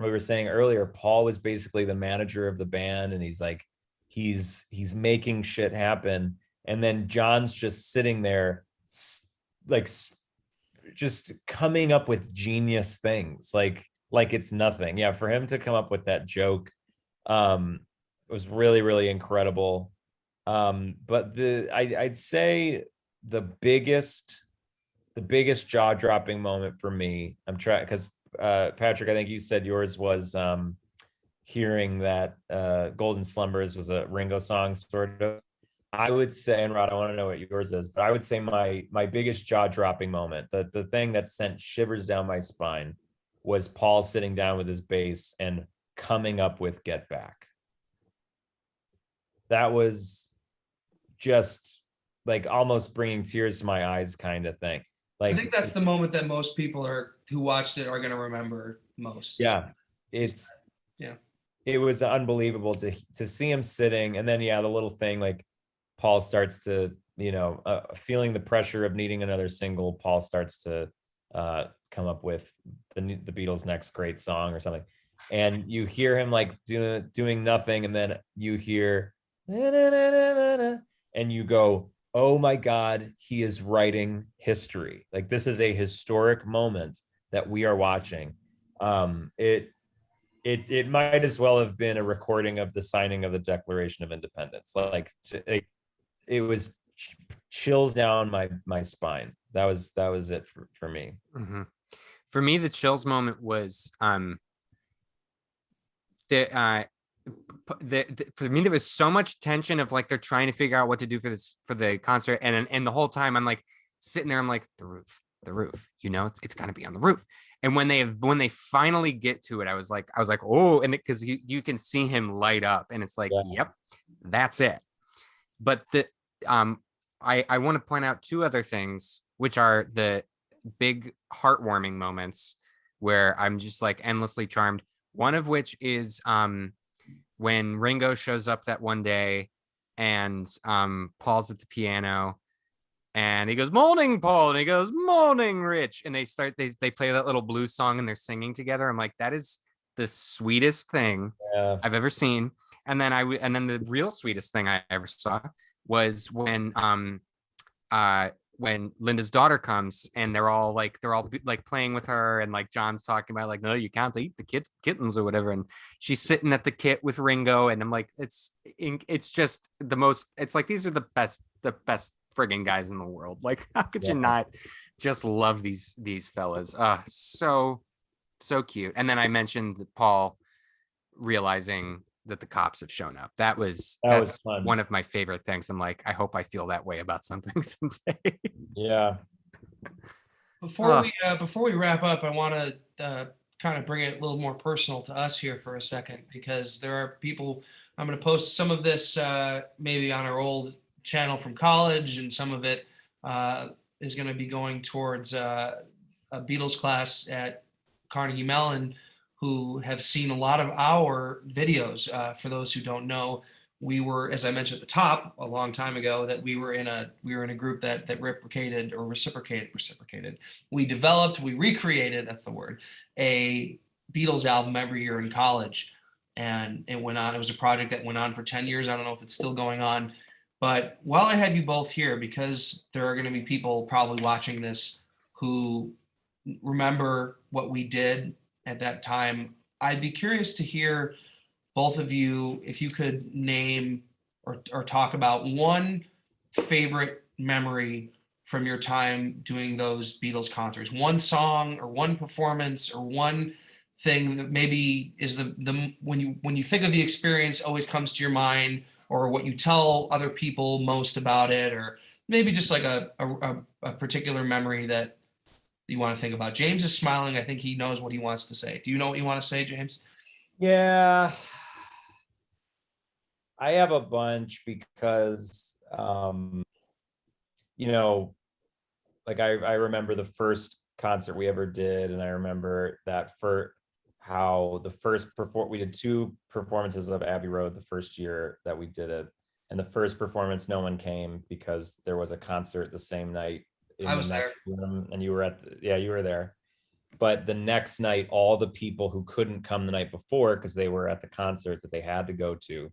we were saying earlier, Paul was basically the manager of the band, and he's like, he's making shit happen. And then John's just sitting there, like just coming up with genius things, like it's nothing. Yeah, for him to come up with that joke was really, really incredible. But I'd say the biggest jaw-dropping moment for me, I'm trying, because Patrick, I think you said yours was hearing that Golden Slumbers was a Ringo song, sort of. I would say, and Rod, I want to know what yours is, but I would say my biggest jaw-dropping moment, the thing that sent shivers down my spine, was Paul sitting down with his bass and coming up with Get Back. That was just like almost bringing tears to my eyes kind of thing. Like, I think that's the moment that most people who watched it are going to remember most. Yeah, it was unbelievable to see him sitting, and then the little thing, like Paul starts to, feeling the pressure of needing another single, Paul starts to come up with the Beatles' next great song or something, and you hear him like doing nothing, and then you hear and you go, oh my God, he is writing history. Like, this is a historic moment that we are watching. It might as well have been a recording of the signing of the Declaration of Independence. It was chills down my spine. That was it for me. Mm-hmm. For me, the chills moment was for me, there was so much tension of like they're trying to figure out what to do for the concert, and the whole time I'm like sitting there, I'm like, the roof, it's gonna be on the roof. And when they finally get to it, I was like, oh, and because you can see him light up, and it's like, yep, that's it. But I want to point out two other things, which are the big heartwarming moments where I'm just like endlessly charmed. One of which is when Ringo shows up that one day, and Paul's at the piano, and he goes, "Morning, Paul," and he goes, "Morning, Rich," and they play that little blues song, and they're singing together. I'm like, that is the sweetest thing I've ever seen. And then the real sweetest thing I ever saw was when Linda's daughter comes, and they're all playing with her, and like John's talking about like, no, you can't eat the kittens or whatever, and she's sitting at the kit with Ringo, and I'm like, it's just the most, it's like, these are the best friggin' guys in the world. Like, how could you not just love these fellas? So cute. And then I mentioned that Paul realizing that the cops have shown up. That's fun. One of my favorite things. I'm like, I hope I feel that way about something someday. Yeah. Before we wrap up, I want to kind of bring it a little more personal to us here for a second, because there are people. I'm going to post some of this maybe on our old channel from college, and some of it is going to be going towards a Beatles class at Carnegie Mellon, who have seen a lot of our videos. For those who don't know, we were, as I mentioned at the top, a long time ago, that we were in a group that reciprocated. We recreated, that's the word, a Beatles album every year in college, and it went on. It was a project that went on for 10 years. I don't know if it's still going on, but while I had you both here, because there are going to be people probably watching this who remember what we did at that time, I'd be curious to hear both of you, if you could name or talk about one favorite memory from your time doing those Beatles concerts, one song or one performance or one thing that maybe is the when you think of the experience always comes to your mind, or what you tell other people most about it, or maybe just like a particular memory that you want to think about. James is smiling. I think he knows what he wants to say. Do you know what you want to say, James? Yeah, I have a bunch, because like I remember the first concert we ever did, and I remember that for how we did 2 performances of Abbey Road the first year that we did it, and the first performance no one came because there was a concert the same night. I was there, and you were you were there. But the next night, all the people who couldn't come the night before because they were at the concert that they had to go to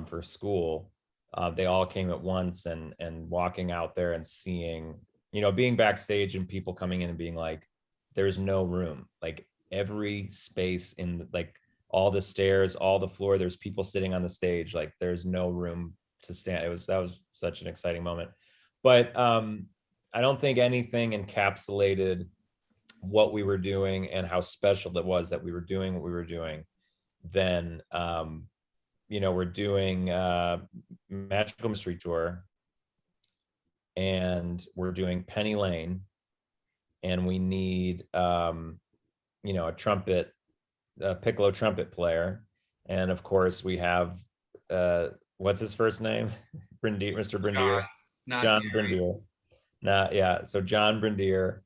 for school, they all came at once, and walking out there and seeing, being backstage and people coming in and being like, there's no room. Like every space in like all the stairs, all the floor, there's people sitting on the stage. Like there's no room to stand. That was such an exciting moment. But I don't think anything encapsulated what we were doing and how special it was that we were doing what we were doing. Then we're doing Magical Mystery Tour, and we're doing Penny Lane, and we need a trumpet, a piccolo trumpet player, and of course we have what's his first name? Mr. Brindier. John Brindier. So John Brindier,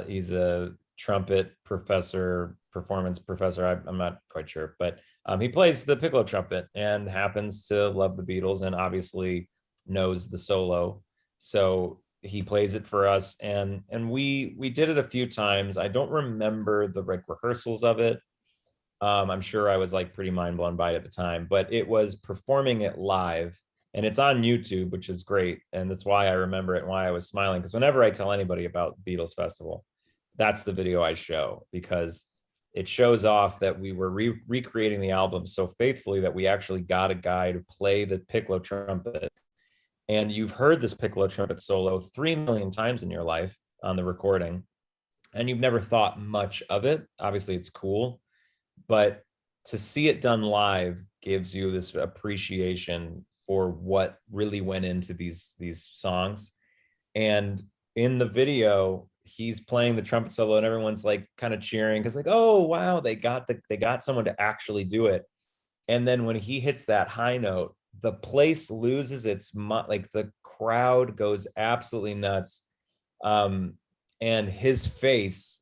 he's a trumpet professor, performance professor. I'm not quite sure, but he plays the piccolo trumpet and happens to love the Beatles and obviously knows the solo. So he plays it for us, and we did it a few times. I don't remember the rehearsals of it. I'm sure I was like pretty mind blown by it at the time, but it was performing it live, and it's on YouTube, which is great. And that's why I remember it and why I was smiling, because whenever I tell anybody about Beatles Festival, that's the video I show, because it shows off that we were recreating the album so faithfully that we actually got a guy to play the piccolo trumpet. And you've heard this piccolo trumpet solo 3 million times in your life on the recording, and you've never thought much of it. Obviously, it's cool, but to see it done live gives you this appreciation for what really went into these songs. And in the video, he's playing the trumpet solo, and everyone's like kind of cheering because like, oh wow, they got someone to actually do it. And then when he hits that high note, the place loses its like the crowd goes absolutely nuts. And his face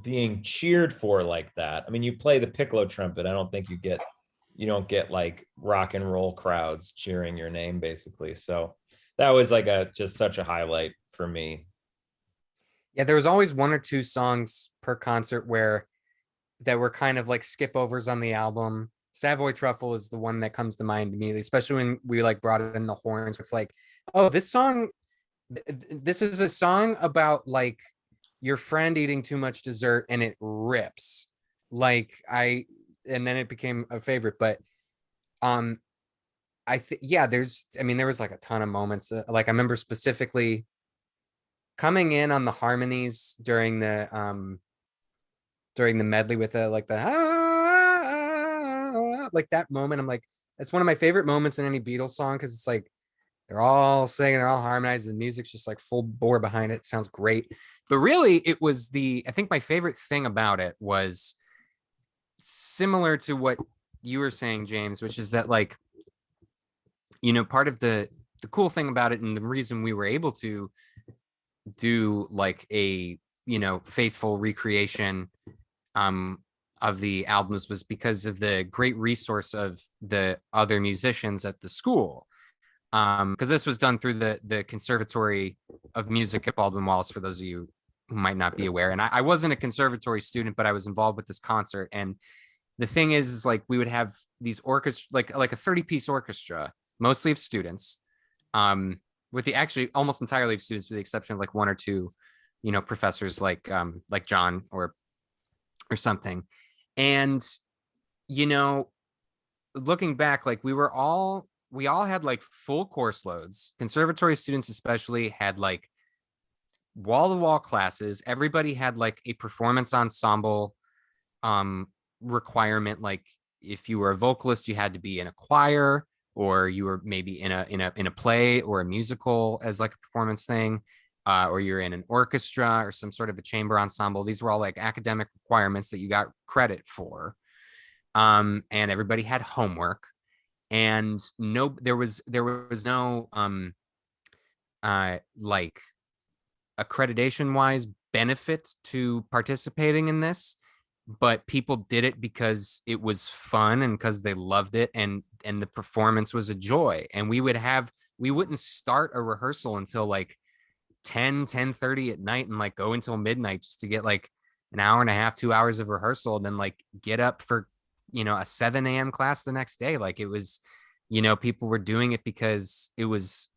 being cheered for like that. I mean, you play the piccolo trumpet, I don't think you don't get like rock and roll crowds cheering your name, basically. So that was like just such a highlight for me. Yeah, there was always one or two songs per concert that were kind of like skip overs on the album. Savoy Truffle is the one that comes to mind immediately, especially when we like brought in the horns. It's like, oh, this is a song about like your friend eating too much dessert and it rips. And then it became a favorite. But there was like a ton of moments. Like I remember specifically coming in on the harmonies during the medley with like that moment. I'm like, that's one of my favorite moments in any Beatles song, because it's like they're all singing, they're all harmonized, the music's just like full bore behind it. It sounds great. But really, it was I think my favorite thing about it was similar to what you were saying, James, which is that like, part of the cool thing about it, and the reason we were able to do like a faithful recreation of the albums, was because of the great resource of the other musicians at the school, because this was done through the Conservatory of Music at Baldwin Wallace, for those of you who might not be aware. And I wasn't a conservatory student, but I was involved with this concert. And the thing is like we would have these orchestra, like a 30-piece orchestra, mostly of students, with the actually almost entirely of students, with the exception of like one or two, professors like John or something. And, looking back, like we all had like full course loads. Conservatory students especially had like wall-to-wall classes. Everybody had like a performance ensemble requirement. Like if you were a vocalist, you had to be in a choir, or you were maybe in a play or a musical as like a performance thing, or you're in an orchestra or some sort of a chamber ensemble. These were all like academic requirements that you got credit for. And everybody had homework, and there was no like accreditation wise benefit to participating in this, but people did it because it was fun and because they loved it, and the performance was a joy. And we wouldn't start a rehearsal until like 10:30 at night, and like go until midnight just to get like an hour and a half, 2 hours of rehearsal, and then like get up for, a 7 a.m. class the next day. Like it was, people were doing it because it was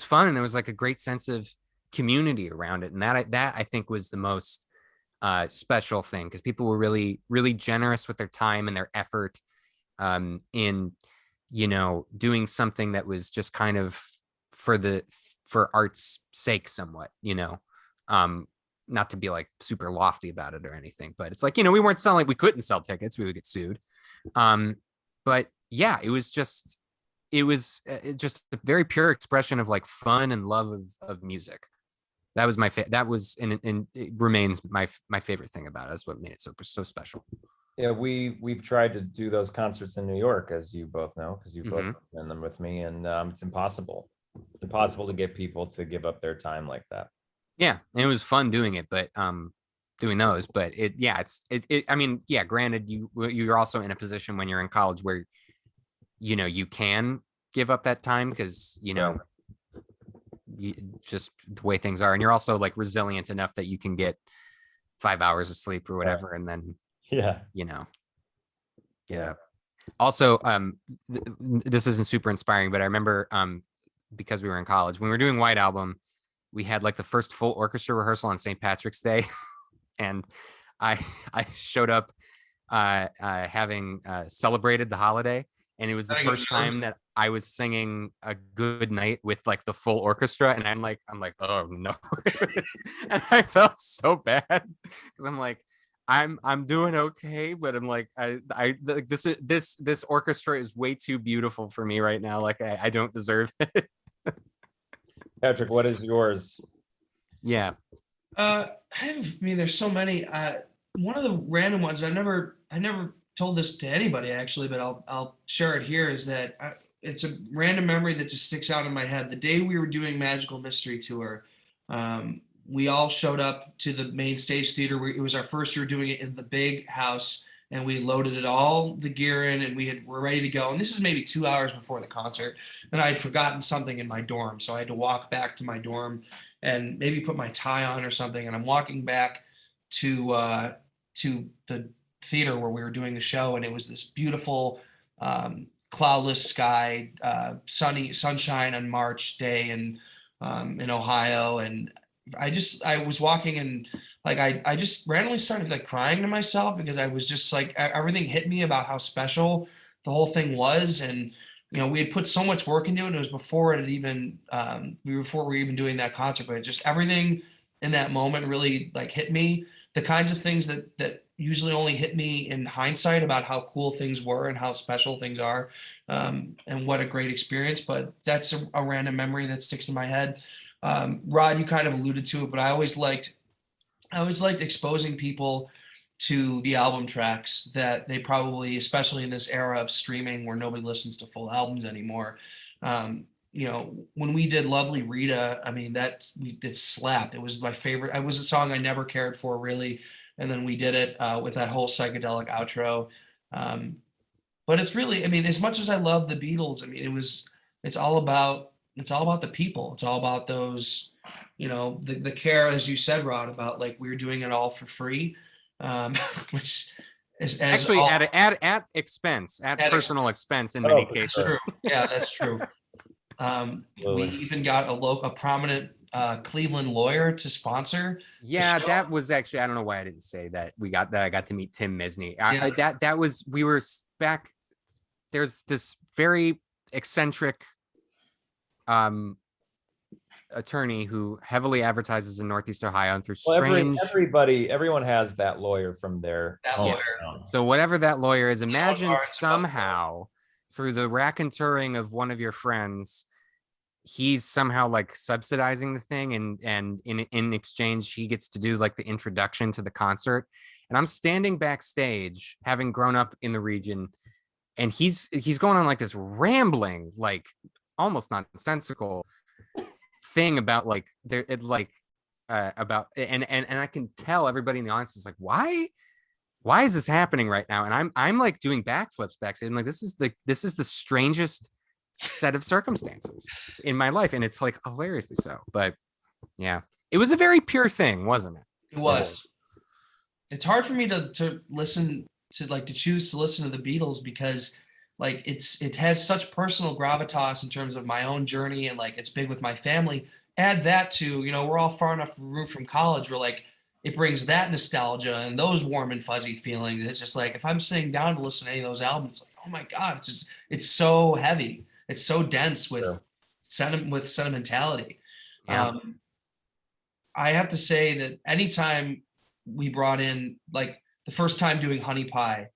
fun, and there was like a great sense of community around it. And that I think was the most special thing, because people were really, really generous with their time and their effort in, doing something that was just kind of for art's sake somewhat, not to be like super lofty about it or anything, but it's like, we weren't selling, we couldn't sell tickets, we would get sued. But yeah, it was just a very pure expression of like fun and love of music. That was and it remains my favorite thing about it. That's what made it so special. Yeah, we've tried to do those concerts in New York, as you both know, because you've both been in them with me, and it's impossible. It's impossible to get people to give up their time like that. Yeah, and it was fun doing it, but doing those, but I mean, yeah, granted, you're also in a position when you're in college where you can give up that time, because just the way things are, and you're also like resilient enough that you can get 5 hours of sleep or whatever, and then yeah. Also, this isn't super inspiring, but I remember because we were in college when we were doing White Album, we had like the first full orchestra rehearsal on St. Patrick's Day, and I showed up having celebrated the holiday, and it was the first time that I was singing a good night with like the full orchestra, and I'm like, oh no. And I felt so bad, because I'm like, I'm doing okay, but I'm like, I like this orchestra is way too beautiful for me right now. Like I don't deserve it. Patrick, what is yours? Yeah. I mean, there's so many. One of the random ones I never told this to anybody actually, but I'll share it here, is that it's a random memory that just sticks out in my head. The day we were doing Magical Mystery Tour, we all showed up to the main stage theater. It was our first year doing it in the big house, and we loaded it all the gear in, and we're ready to go. And this is maybe 2 hours before the concert, and I had forgotten something in my dorm, so I had to walk back to my dorm and maybe put my tie on or something. And I'm walking back to the theater where we were doing the show, and it was this beautiful cloudless sky, sunshine on March day in Ohio. And I was walking, and like I just randomly started like crying to myself, because I was just like, everything hit me about how special the whole thing was. And we had put so much work into it, and it was before it had even before we were even doing that concert, but just everything in that moment really like hit me. The kinds of things that usually only hit me in hindsight about how cool things were and how special things are, and what a great experience. But that's a random memory that sticks in my head. Rod, you kind of alluded to it, but I always liked exposing people to the album tracks that they probably, especially in this era of streaming where nobody listens to full albums anymore. When we did Lovely Rita, I mean, it slapped. It was my favorite. It was a song I never cared for really. And then we did it with that whole psychedelic outro. But it's really, I mean, as much as I love the Beatles, I mean, it's all about the people. It's all about those, the care, as you said, Rod, about like we were doing it all for free, which is actually at expense, personal expense in many cases. That's true. Yeah, that's true. We even got a prominent Cleveland lawyer to sponsor. Yeah, that was actually, I don't know why I didn't say that. I got to meet Tim Misny. We were back. There's this very eccentric attorney who heavily advertises in Northeast Ohio and through strange. Everyone has that lawyer from their lawyer. So whatever that lawyer is, imagine somehow through the raconturing of one of your friends, he's somehow like subsidizing the thing, and in exchange he gets to do like the introduction to the concert. And I'm standing backstage having grown up in the region, and he's going on like this rambling, like almost nonsensical thing about like about and I can tell everybody in the audience is like, why is this happening right now? And I'm like doing backflips backstage. I'm like, this is the strangest set of circumstances in my life, and it's like hilariously so. But yeah, it was a very pure thing, wasn't it? It was. it's hard for me to listen to like to choose to listen to the Beatles because like it has such personal gravitas in terms of my own journey and like it's big with my family. Add that to, you know, we're all far enough removed from college where like it brings that nostalgia and those warm and fuzzy feelings. It's just like if I'm sitting down to listen to any of those albums, like, oh my God, it's so heavy. It's so dense with Sure. sentimentality. Yeah. I have to say that anytime we brought in like the first time doing Honey Pie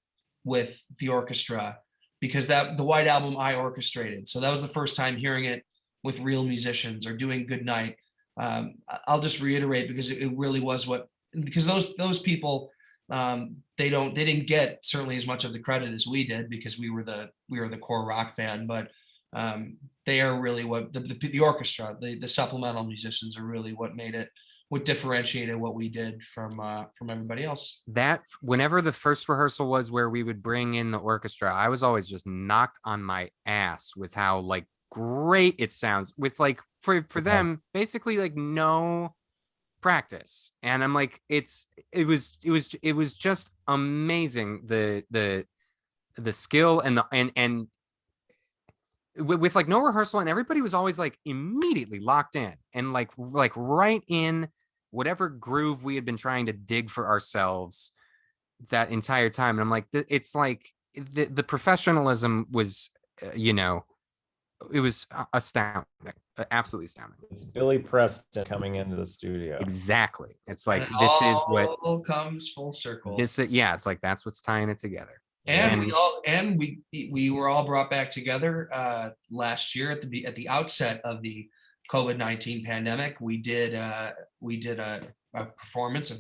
with the orchestra, because that the White Album I orchestrated. So that was the first time hearing it with real musicians or doing Good Night. I'll just reiterate because it really was what because those people they didn't get certainly as much of the credit as we did because we were the core rock band, but they are really what the orchestra, the supplemental musicians are really what differentiated what we did from everybody else. That whenever the first rehearsal was where we would bring in the orchestra, I was always just knocked on my ass with how like great it sounds with like for them basically like no practice. And I'm like, it was just amazing the skill and the and with like no rehearsal, and everybody was always like immediately locked in and like right in whatever groove we had been trying to dig for ourselves that entire time. And I'm like, it's like the professionalism was, you know, it was astounding, absolutely astounding. It's Billy Preston coming into the studio. Exactly. It's like, And this is what all comes full circle. yeah, it's like, that's what's tying it together. And we were all brought back together last year at the outset of the COVID-19 pandemic. We did a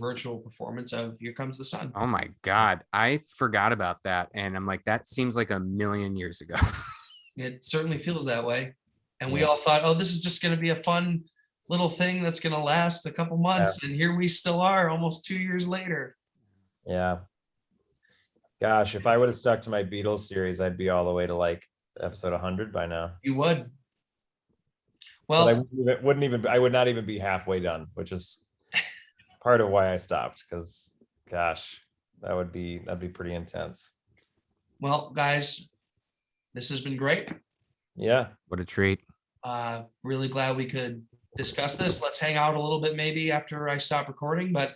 virtual performance of Here Comes the Sun. Oh my God, I forgot about that, and I'm like, that seems like a million years ago. It certainly feels that way, and we all thought, oh, this is just going to be a fun little thing that's going to last a couple months, and here we still are, almost 2 years later. Yeah. Gosh, if I would have stuck to my Beatles series, I'd be all the way to like episode 100 by now. You would. But Well, I would not even be halfway done, which is part of why I stopped. Because, gosh, that'd be pretty intense. well, guys, this has been great. Yeah. What a treat. Really glad we could discuss this. Let's hang out a little bit maybe after I stop recording, but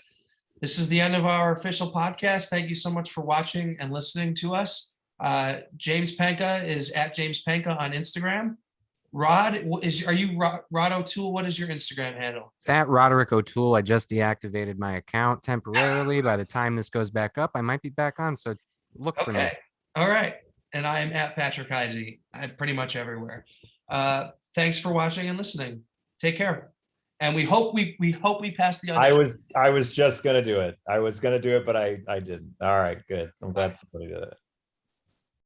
this is the end of our official podcast. Thank you so much for watching and listening to us. James Penca is at James Penca on Instagram. Rod, are you Rod O'Toole? What is your Instagram handle? It's at Roderick O'Toole. I just deactivated my account temporarily. By the time this goes back up, I might be back on. So look for me. Okay. All right. And I am at Patrick Hyzy. I'm pretty much everywhere. Thanks for watching and listening. Take care. And we hope we pass the audition. I was just gonna do it. I was gonna do it, but I didn't. All right, good. I'm glad somebody did it.